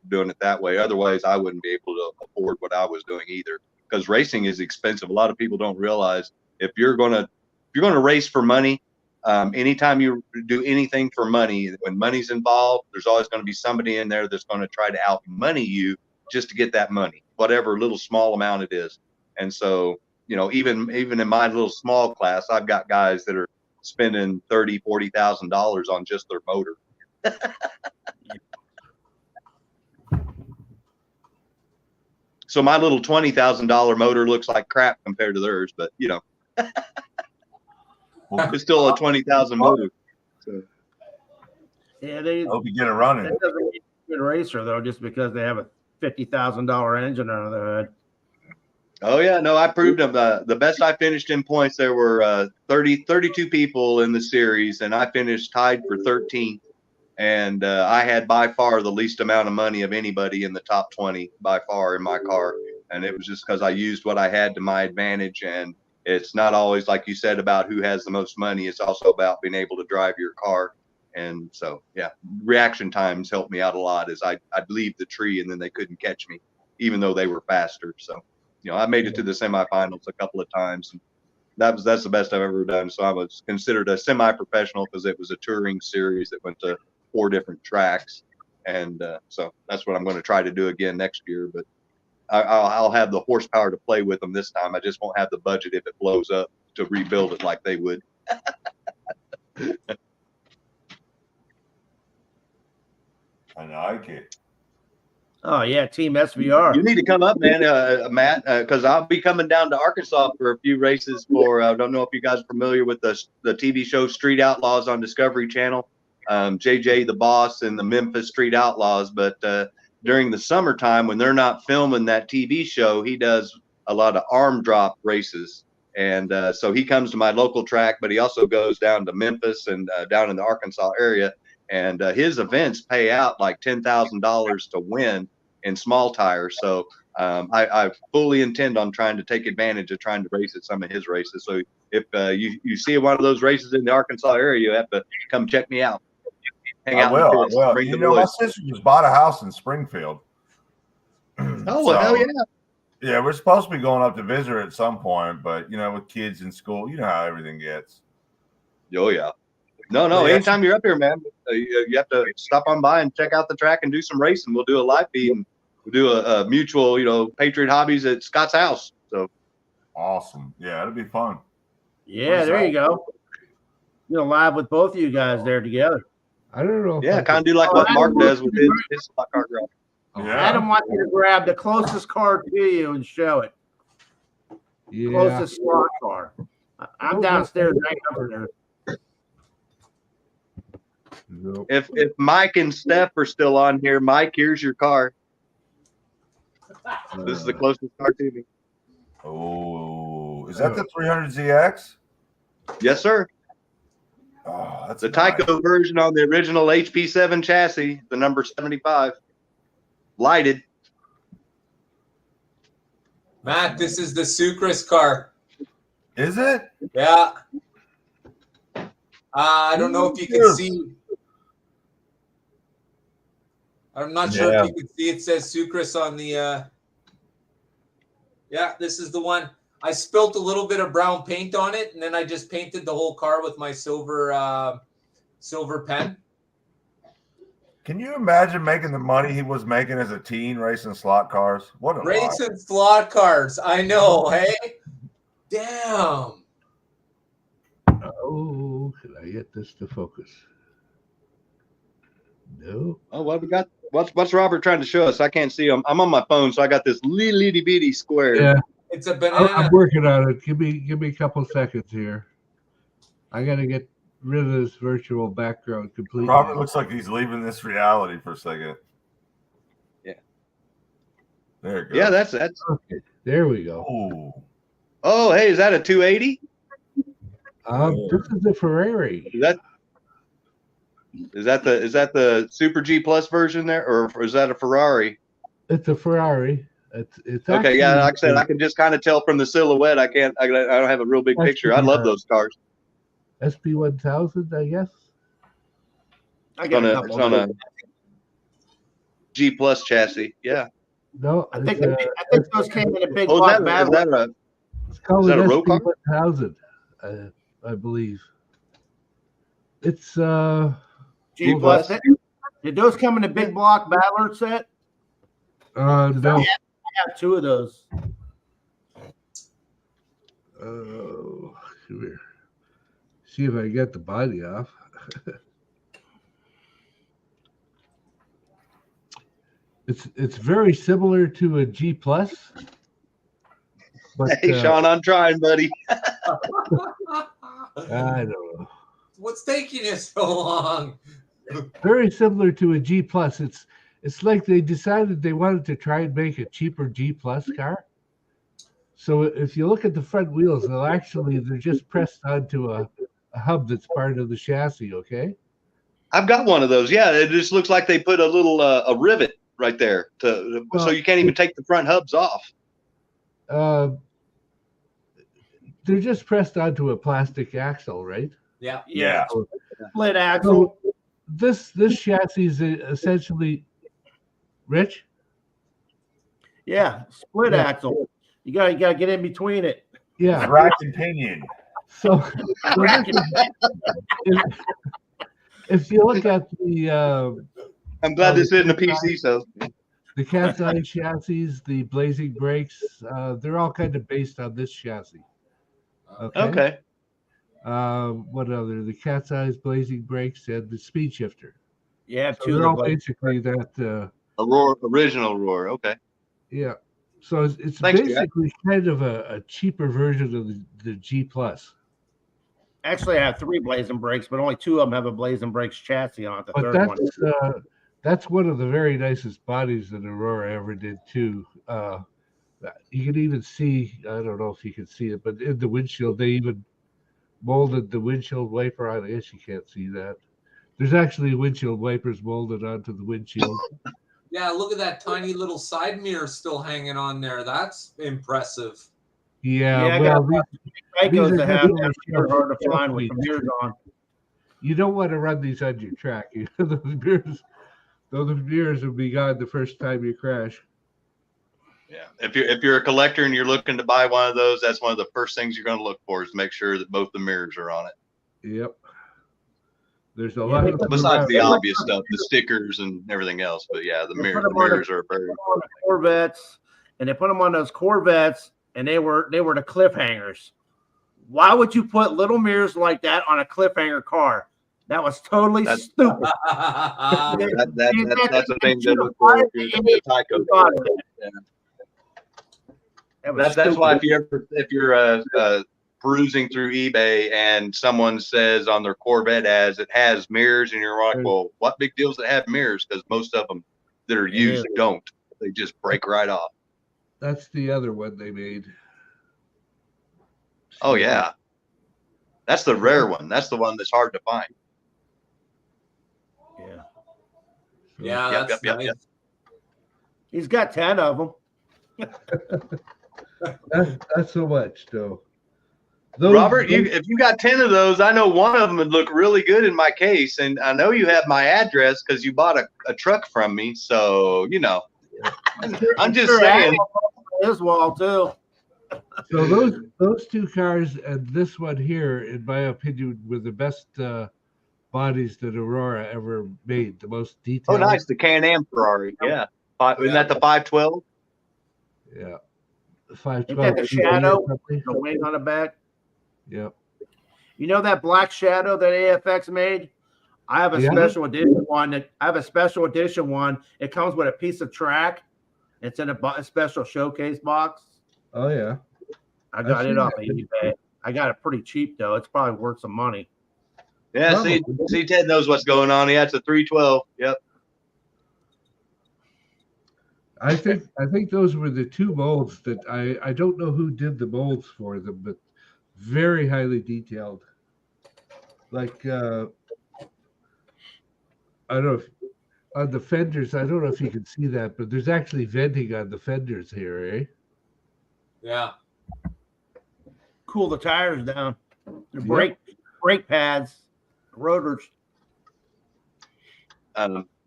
doing it that way. Otherwise, I wouldn't be able to afford what I was doing either, because racing is expensive. A lot of people don't realize if you're gonna race for money, anytime you do anything for money, when money's involved, there's always going to be somebody in there that's going to try to out money you just to get that money, whatever little small amount it is. And so, even in my little small class, I've got guys that are spending $30,000-$40,000 on just their motor. So my little $20,000 motor looks like crap compared to theirs, but it's still a $20,000 motor. So. Yeah, I hope you get it running. That doesn't make a good racer though, just because they have a $50,000 engine under the hood. Oh yeah, no, I proved them. The best I finished in points, there were 32 people in the series, and I finished tied for 13th. And I had by far the least amount of money of anybody in the top 20 by far in my car. And it was just because I used what I had to my advantage. And it's not always, like you said, about who has the most money. It's also about being able to drive your car. And so, yeah, reaction times helped me out a lot, as I'd leave the tree and then they couldn't catch me, even though they were faster. So, I made it to the semifinals a couple of times. And that's the best I've ever done. So I was considered a semi-professional because it was a touring series that went to 4 different tracks. And so that's what I'm going to try to do again next year. But I'll have the horsepower to play with them this time. I just won't have the budget if it blows up to rebuild it like they would. I like it. Oh yeah, Team SVR. You need to come up, man, Matt, because I'll be coming down to Arkansas for a few races. I don't know if you guys are familiar with the TV show Street Outlaws on Discovery Channel. JJ the Boss and the Memphis Street Outlaws. But during the summertime, when they're not filming that TV show, he does a lot of arm drop races. And so he comes to my local track, but he also goes down to Memphis and down in the Arkansas area. And his events pay out like $10,000 to win in small tires. So I fully intend on trying to take advantage of trying to race at some of his races. So if you see one of those races in the Arkansas area, you have to come check me out. Hang out. I will. You know, my sister just bought a house in Springfield. Oh, well, hell yeah. Yeah, we're supposed to be going up to visit her at some point, but, you know, with kids in school, you know how everything gets. Oh, yeah. No. Yeah. Anytime you're up here, man, you have to stop on by and check out the track and do some racing. We'll do a live feed and we'll do a mutual, you know, Patriot Hobbies at Scott's house. So awesome. Yeah, it'll be fun. Yeah, there you go. You know, live with both of you guys there together. I don't know. Yeah, kind of do like what Mark does with his slot car garage. Yeah. Adam wants you to grab the closest car to you and show it. Yeah. Closest slot car. I'm downstairs. Nope. If Mike and Steph are still on here, Mike, here's your car. This is the closest car to me. Oh, is that the 300ZX? Yes, sir. Oh, that's The nice. Tyco version on the original HP7 chassis, the number 75, lighted. Matt, this is the Sucrus car. Is it? Yeah. I don't know if you can see. I'm not sure if you can see. It says Sucrus on the. Yeah, this is the one. I spilt a little bit of brown paint on it, and then I just painted the whole car with my silver pen. Can you imagine making the money he was making as a teen racing slot cars? What a life. Racing slot cars. I know, hey? Damn. Oh, can I get this to focus? No. Oh, what we got? What's Robert trying to show us? I can't see him. I'm on my phone, so I got this little bitty square. Yeah. It's a banana. I'm working on it. Give me a couple seconds here. I got to get rid of this virtual background completely. Robert looks like he's leaving this reality for a second. Yeah. There it goes. Yeah, that's. Okay, there we go. Ooh. Oh, hey, is that a 280? This is a Ferrari. Is that the Super G Plus version there, or is that a Ferrari? It's a Ferrari. It's Okay, actually, yeah, like I said, I can just kind of tell from the silhouette. I don't have a real big picture. I love those cars. SP1000, I guess. It's on a G Plus chassis. Yeah. No, I think those came in a big Oh, block is battle. that it's called is that an a road car? SP1000, I believe. It's G Plus. Did those come in a big block battler set? no. I have two of those. Oh, come here. See if I can get the body off. It's very similar to a G Plus. But, Hey, Sean, I'm trying, buddy. I don't know. What's taking you so long? Very similar to a G Plus. It's like they decided they wanted to try and make a cheaper G Plus car. So if you look at the front wheels, they're just pressed onto a hub that's part of the chassis. Okay. I've got one of those. Yeah, it just looks like they put a little a rivet right there so you can't even take the front hubs off. They're just pressed onto a plastic axle, right? Yeah. Yeah. Split axle. So this chassis is essentially, Rich? Yeah, split axle. You gotta get in between it. Yeah. Racked and pinion. So if you look at the I'm glad this isn't a PC, so the cat's eye chassis, the blazing brakes, they're all kind of based on this chassis. okay. What other? The cat's eyes, blazing brakes, and the speed shifter. Yeah, So two they're of all them. basically that. Original roar. Okay. Yeah. So it's Thanks, basically kind of a cheaper version of the G Plus. Actually, I have three blazing brakes, but only two of them have a blazing brakes chassis on it. The But third one. that's one of the very nicest bodies that Aurora ever did too. You can even see, I don't know if you can see it, but in the windshield, they even molded the windshield wiper on. I guess you can't see that. There's actually windshield wipers molded onto the windshield. Yeah, look at that tiny little side mirror still hanging on there. That's impressive. Yeah, Yeah, I well, got these Geico's are that have good them stuff are hard to for find with the speed. mirrors on. You don't want to run these on your track. Those mirrors will be gone the first time you crash. Yeah. If you're a collector and you're looking to buy one of those, that's one of the first things you're going to look for is to make sure that both the mirrors are on it. Yep. There's a lot of them Besides around. the obvious stuff, the stickers and everything else. But yeah, the mirrors are very on the Corvettes, and they put them on those Corvettes, and they were the cliffhangers. Why would you put little mirrors like that on a cliffhanger car? That was totally stupid. That's the thing to look for if you're the Tyco. That's why if you're perusing through eBay and someone says on their Corvette ads it has mirrors, and you're like, well, what big deal does it have mirrors? Because most of them that are used don't. They just break right off. That's the other one they made. Oh yeah, that's the rare one. That's the one that's hard to find. Yeah. Yeah, that's nice. Yep. He's got 10 of them. Not so much, though. Robert, if you got 10 of those, I know one of them would look really good in my case, and I know you have my address because you bought a truck from me. So I'm just saying. His wall too. So those two cars and this one here, in my opinion, were the best bodies that Aurora ever made. The most detailed. Oh, nice, the Can-Am Ferrari. Yeah, isn't that the 512? Yeah, 512. Isn't that the Shadow? The wing on the back. Yep. You know that black Shadow that AFX made? I have a special edition one. I have a special edition one. It comes with a piece of track. It's in a special showcase box. Oh yeah. I got it off of eBay. I got it pretty cheap though. It's probably worth some money. Yeah, see, Ted knows what's going on. Yeah, it's a 312. Yep. I think those were the two molds that I don't know who did the molds for them, but very highly detailed. Like I don't know if on the fenders, I don't know if you can see that, but there's actually venting on the fenders here, eh? Yeah. Cool the tires down. The brake pads, rotors.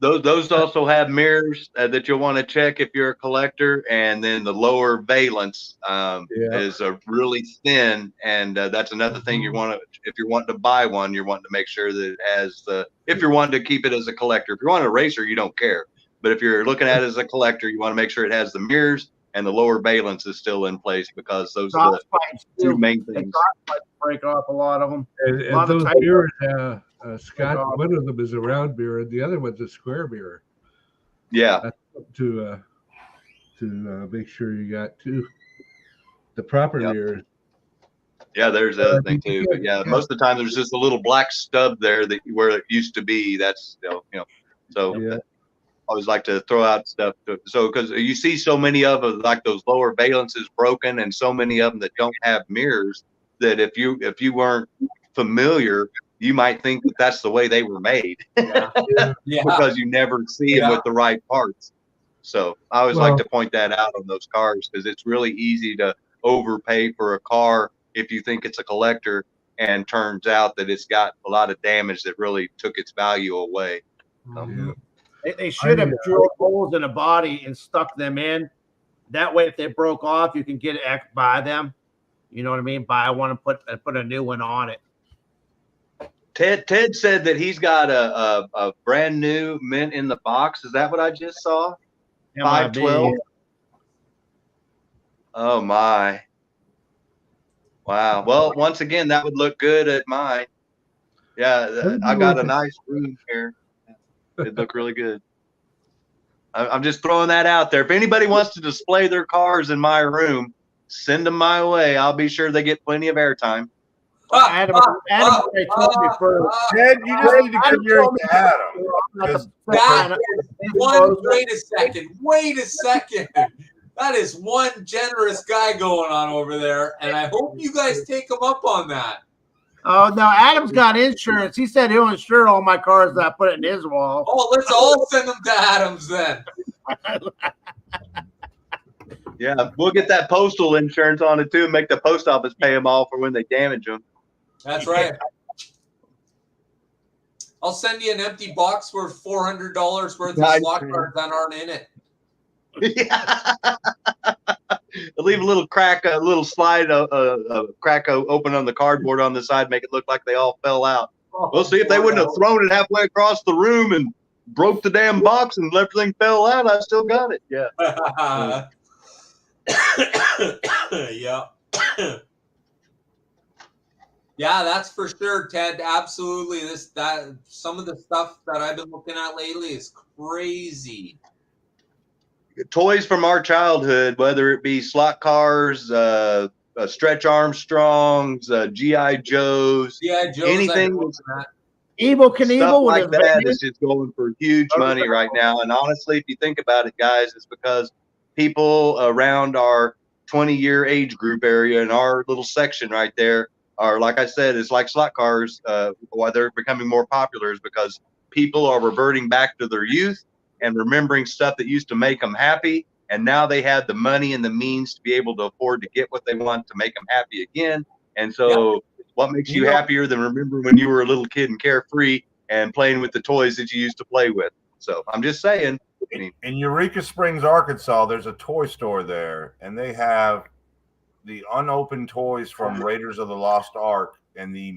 Those also have mirrors that you'll want to check if you're a collector, and then the lower valence is a really thin, and that's another thing you want to. If you're wanting to buy one, you're wanting to make sure that it has the. If you're wanting to keep it as a collector, if you're wanting a racer, you don't care. But if you're looking at it as a collector, you want to make sure it has the mirrors and the lower valence is still in place, because those are the two main things. Break off a lot of them. And those mirrors, Scott, one of them is a round mirror, and the other one's a square mirror. Yeah. To make sure you got the proper mirrors. Yeah, there's the other thing too. But yeah, most of the time there's just a little black stub there where it used to be. That's so. Yeah. I always like to throw out stuff. So because you see so many of them, like those lower valences broken, and so many of them that don't have mirrors, that if you weren't familiar, you might think that that's the way they were made. Because you never see them with the right parts. So I always like to point that out on those cars, because it's really easy to overpay for a car if you think it's a collector, and turns out that it's got a lot of damage that really took its value away. They should have drilled holes in the body and stuck them in. That way, if they broke off, you can get it, buy them. You know what I mean? Buy one and put a new one on it. Ted said that he's got a brand new mint in the box. Is that what I just saw? 512. Oh my! Wow. Well, once again, that would look good at mine. Yeah, I got a nice room here. It'd look really good. I'm just throwing that out there. If anybody wants to display their cars in my room, send them my way. I'll be sure they get plenty of airtime. Adam, I told you first. Ted, you just need to give yours to Adam. Wait a second. That is one generous guy going on over there, and I hope you guys take him up on that. Oh no, Adam's got insurance. He said he'll insure all my cars that I put it in his wall. Oh, let's all send them to Adams then. Yeah, we'll get that postal insurance on it too, and make the post office pay them all for when they damage them. That's right. I'll send you an empty box worth $400 worth of slot cards that aren't in it. Yeah. Leave a little crack, a little slide, a crack open on the cardboard on the side, make it look like they all fell out. We'll see if they wouldn't have thrown it halfway across the room and broke the damn box and everything fell out. I still got it. Yeah. Yeah. Yeah, that's for sure, Ted. Absolutely. Some of the stuff that I've been looking at lately is crazy. Toys from our childhood, whether it be slot cars, Stretch Armstrongs, GI Joes, anything. Evel Knievel Stuff like that is just going for huge money right now. And honestly, if you think about it, guys, it's because people around our 20-year age group area in our little section right there are, like I said, it's like slot cars. Why they're becoming more popular is because people are reverting back to their youth and remembering stuff that used to make them happy. And now they have the money and the means to be able to afford to get what they want to make them happy again. And so what makes you happier than remembering when you were a little kid and carefree and playing with the toys that you used to play with? So I'm just saying. In Eureka Springs, Arkansas, there's a toy store there, and they have the unopened toys from Raiders of the Lost Ark, and the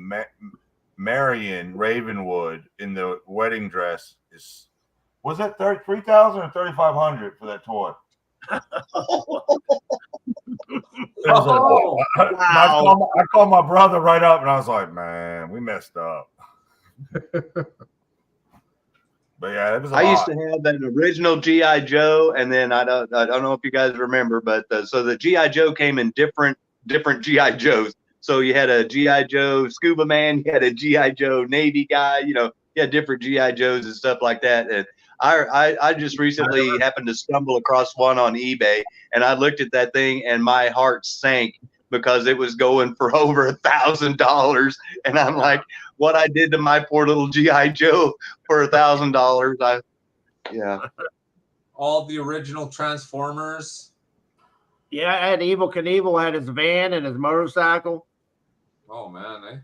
Marion Ravenwood in the wedding dress is. Was that $3,000 or $3,500 for that toy? I called my brother right up, and I was like, "Man, we messed up." But yeah, it was. I used to have that original GI Joe, and then I don't know if you guys remember, but so the GI Joe came in different GI Joes. So you had a GI Joe Scuba Man, you had a GI Joe Navy guy, you had different GI Joes and stuff like that. And I just recently happened to stumble across one on eBay, and I looked at that thing, and my heart sank because it was going for over $1,000, and I'm like, what I did to my poor little GI Joe for $1,000. Yeah. All the original Transformers. Yeah, I had Evel Knievel, had his van and his motorcycle. Oh man, eh?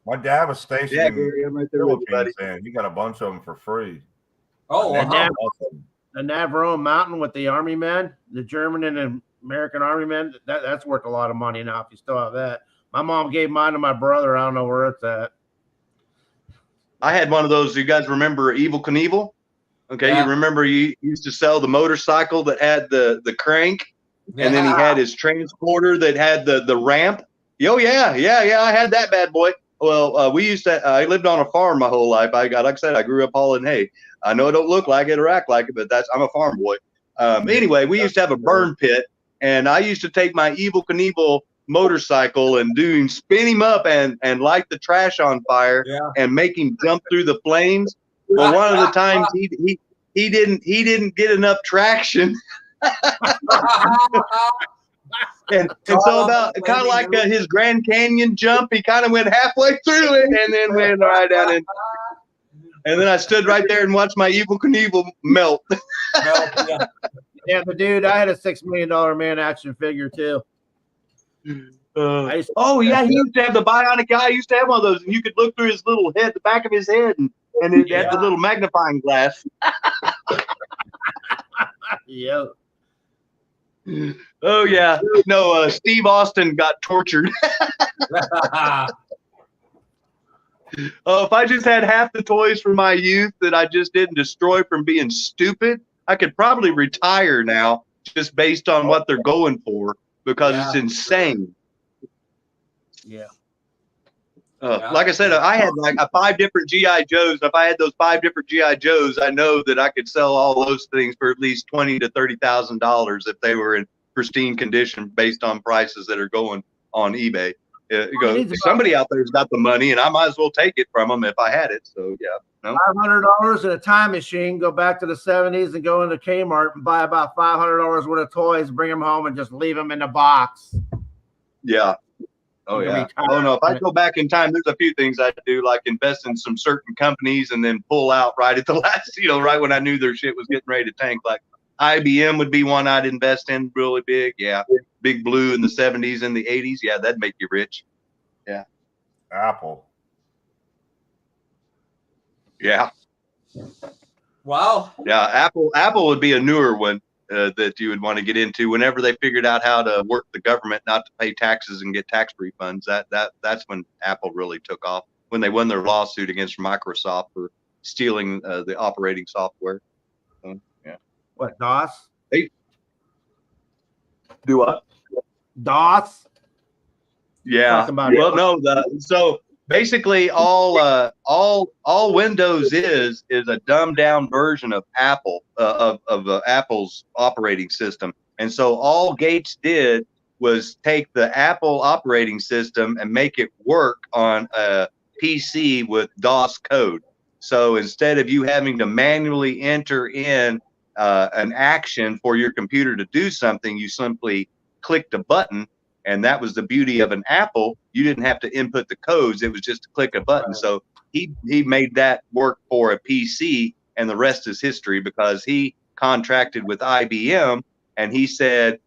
My dad was stationed Yeah, in Gary, I'm right there with you, buddy. and he got a bunch of them for free. Oh, wow. The Navarone Mountain with the Army men, the German and the American Army men, that's worth a lot of money now if you still have that. My mom gave mine to my brother. I don't know where it's at. I had one of those. You guys remember Evel Knievel? Okay, Yeah. You remember you used to sell the motorcycle that had the crank, and then he had his transporter that had the ramp. Oh yeah, I had that bad boy. Well, we used to. I lived on a farm my whole life. Like I said, I grew up hauling hay. I know it don't look like it or act like it, but I'm a farm boy. Anyway, we used to have a burn pit, and I used to take my Evel Knievel motorcycle and spin him up and light the trash on fire and make him jump through the flames. Well, one of the times he didn't get enough traction. and so about kind of like his Grand Canyon jump, he kind of went halfway through it and then went right down in. And then I stood right there and watched my Evel Knievel melt. Yeah, but dude, I had a $6 million man action figure too. He used to have the bionic guy. I used to have one of those, and you could look through his little head, the back of his head, and it had the little magnifying glass. Yeah. Oh yeah. No, Steve Austin got tortured. Oh, if I just had half the toys from my youth that I just didn't destroy from being stupid, I could probably retire now just based on what they're going for because it's insane. Yeah. Like I said, I had like 5 different GI Joes. If I had those 5 different GI Joes, I know that I could sell all those things for at least $20,000 to $30,000 if they were in pristine condition based on prices that are going on eBay. You go, somebody out there's got the money, and I might as well take it from them if I had it. So yeah, no. $500 in a time machine. Go back to the 70s and go into Kmart and buy about $500 worth of toys. Bring them home and just leave them in the box. Yeah. Oh yeah. Oh no. If I go back in time, there's a few things I'd do, like invest in some certain companies and then pull out right at the last, right when I knew their shit was getting ready to tank. Like IBM would be one I'd invest in really big. Yeah. Big Blue in the 70s and the 80s. Yeah, that'd make you rich. Yeah. Apple. Yeah. Wow. Yeah. Apple would be a newer one that you would want to get into whenever they figured out how to work the government not to pay taxes and get tax refunds. That's when Apple really took off, when they won their lawsuit against Microsoft for stealing the operating software. Yeah. What, DOS? Hey. Do what? DOS? Yeah. Well, no. So basically, all Windows is a dumbed down version of Apple of Apple's operating system. And so all Gates did was take the Apple operating system and make it work on a PC with DOS code. So instead of you having to manually enter in an action for your computer to do something, you simply clicked a button. And that was the beauty of an Apple. You didn't have to input the codes. It was just to click a button. So he made that work for a PC, and the rest is history, because he contracted with IBM and he said,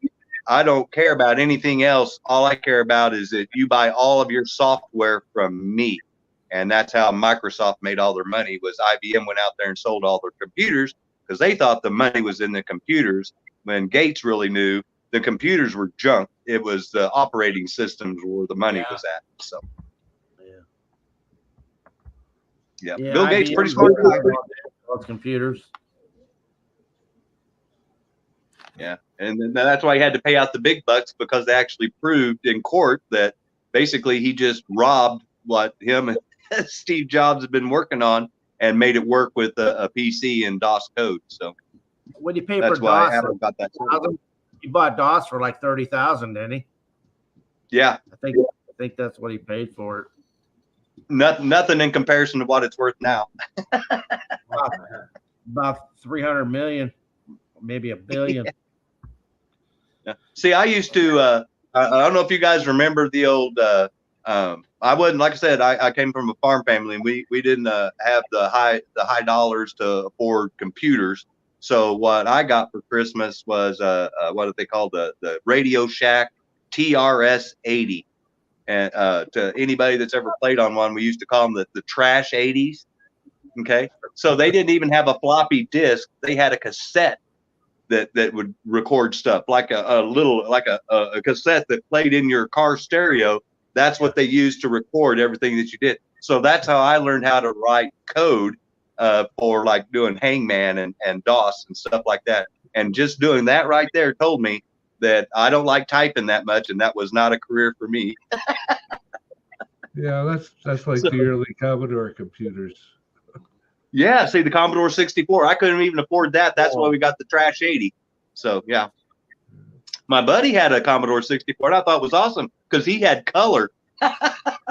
I don't care about anything else. All I care about is that you buy all of your software from me. And that's how Microsoft made all their money, was IBM went out there and sold all their computers because they thought the money was in the computers, when Gates really knew the computers were junk. It was the operating systems where the money was at. So, yeah. Bill Gates, pretty smart guy. Computers. Yeah, and then that's why he had to pay out the big bucks, because they actually proved in court that basically he just robbed what him and Steve Jobs had been working on and made it work with a PC and DOS code. So, what did he pay that's for why DOS? Apple got that. He bought DOS for like $30,000, didn't he? Yeah, I think that's what he paid for it. Nothing in comparison to what it's worth now. About 300 million, maybe a billion. Yeah. See, I used to. I don't know if you guys remember the old. I wasn't, like I said, I came from a farm family, and we didn't have the high dollars to afford computers. So what I got for Christmas was what do they call the Radio Shack TRS 80. And to anybody that's ever played on one, we used to call them the trash 80s. Okay, so they didn't even have a floppy disk; they had a cassette that would record stuff, like a cassette that played in your car stereo. That's what they used to record everything that you did. So that's how I learned how to write code for like doing Hangman and DOS and stuff like that. And just doing that right there told me that I don't like typing that much, and that was not a career for me. Yeah, that's like the early Commodore computers. Yeah, see, the Commodore 64, I couldn't even afford that. That's why we got the Trash 80. So, yeah. My buddy had a Commodore 64, and I thought it was awesome because he had color.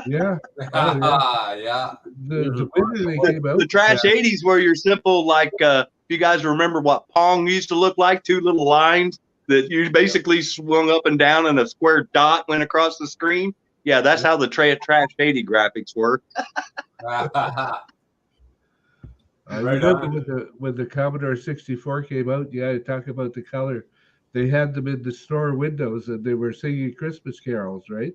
Yeah. Oh, yeah. The Trash 80s were your simple, like, if you guys remember what Pong used to look like, two little lines that you basically swung up and down and a square dot went across the screen. Yeah, that's how the Trash 80 graphics were. I remember when the Commodore 64 came out, yeah, talk about the color. They had them in the store windows, and they were singing Christmas carols, right?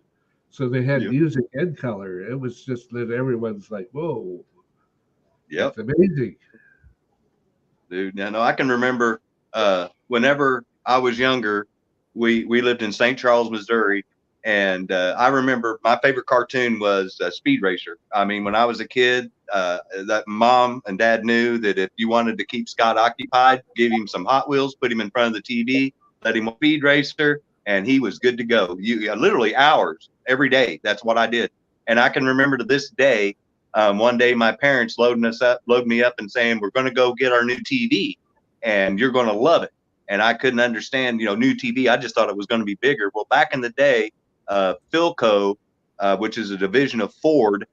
So they had music and color. It was just that everyone's like, whoa. Yep. It's amazing. Dude, no, I can remember whenever I was younger, we lived in St. Charles, Missouri, and I remember my favorite cartoon was Speed Racer. I mean, when I was a kid, that mom and dad knew that if you wanted to keep Scott occupied, give him some Hot Wheels, put him in front of the TV, let him Speed Racer, and he was good to go. You literally hours every day. That's what I did. And I can remember to this day, one day my parents load me up and saying, we're going to go get our new TV and you're going to love it. And I couldn't understand, new TV. I just thought it was going to be bigger. Well, back in the day, Philco which is a division of Ford,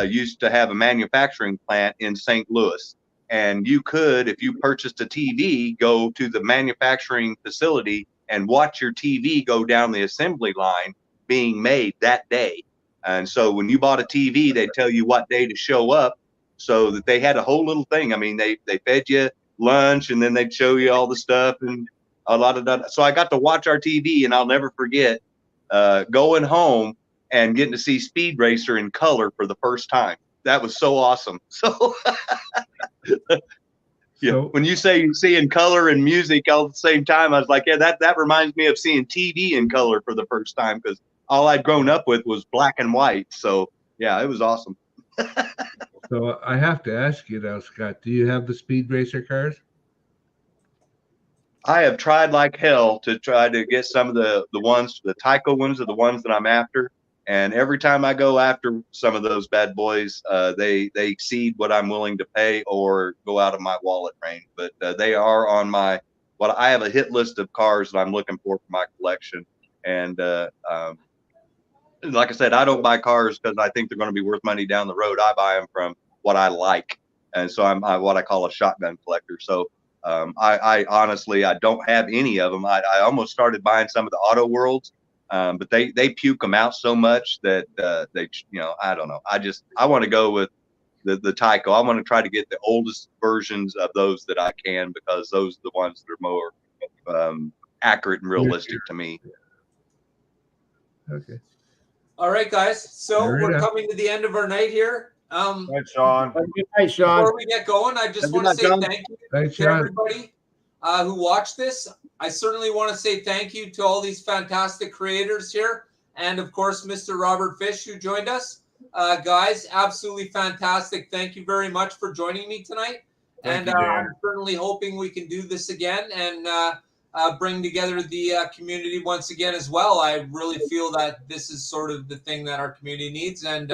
used to have a manufacturing plant in St. Louis. And you could, if you purchased a TV, go to the manufacturing facility and watch your TV go down the assembly line being made that day. And so when you bought a TV, they'd tell you what day to show up, so that they had a whole little thing. I mean, they fed you lunch, and then they'd show you all the stuff and a lot of that. So I got to watch our TV, and I'll never forget going home and getting to see Speed Racer in color for the first time. That was so awesome. So yeah, So- when you say you see in color and music all at the same time, I was like, yeah, that reminds me of seeing TV in color for the first time, because all I'd grown up with was black and white. So yeah, it was awesome. So I have to ask you now, Scott, do you have the Speed Racer cars? I have tried like hell to try to get some of the ones, the Tyco ones are the ones that I'm after. And every time I go after some of those bad boys, they exceed what I'm willing to pay or go out of my wallet range. But they are on my, well, I have a hit list of cars that I'm looking for my collection. And like I said, I don't buy cars because I think they're going to be worth money down the road. I buy them from what I like. And so I'm what I call a shotgun collector. So I honestly, I don't have any of them. I almost started buying some of the Auto Worlds. But they puke them out so much that they, I don't know. I want to go with the Tyco. I want to try to get the oldest versions of those that I can, because those are the ones that are more accurate and realistic to me. Okay. All right, guys. So Fair we're enough. coming to the end of our night here. Right, Sean. Good night, Sean. Before we get going, I just Have a want to good night, say John. thank you Thanks, to Sean. everybody who watched this. I certainly want to say thank you to all these fantastic creators here, and of course, Mr. Robert Fish, who joined us. Guys, absolutely fantastic. Thank you very much for joining me tonight. Thank And you, Dan. I'm certainly hoping we can do this again and bring together the community once again as well. I really feel that this is sort of the thing that our community needs, and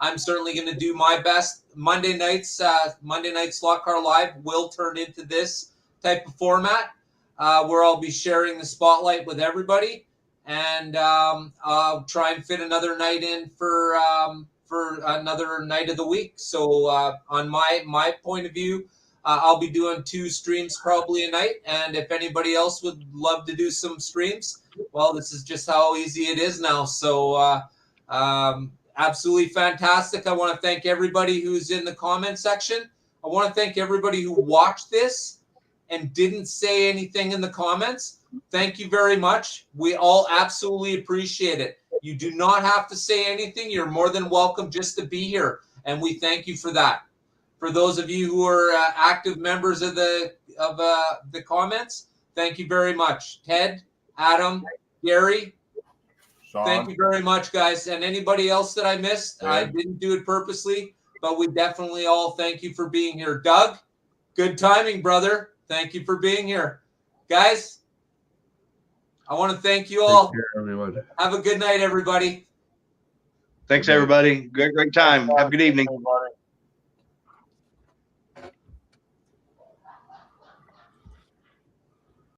I'm certainly going to do my best. Monday night Slot Car Live will turn into this type of format, where I'll be sharing the spotlight with everybody, and I'll try and fit another night in for another night of the week. So on my point of view, I'll be doing 2 streams probably a night, and if anybody else would love to do some streams, well, this is just how easy it is now. So absolutely fantastic. I want to thank everybody who's in the comment section. I want to thank everybody who watched this and didn't say anything in the comments. Thank you very much. We all absolutely appreciate it. You do not have to say anything. You're more than welcome just to be here, and we thank you for that. For those of you who are active members of the comments, thank you very much. Ted, Adam, Gary, Sean. thank you very much, guys. And anybody else that I missed, Yeah. I didn't do it purposely, but we definitely all thank you for being here. Doug, good timing, brother. Thank you for being here. Guys, I want to thank you all. Take care, everyone. Have a good night, everybody. Thanks, everybody. Great time. Have a good evening. Everybody.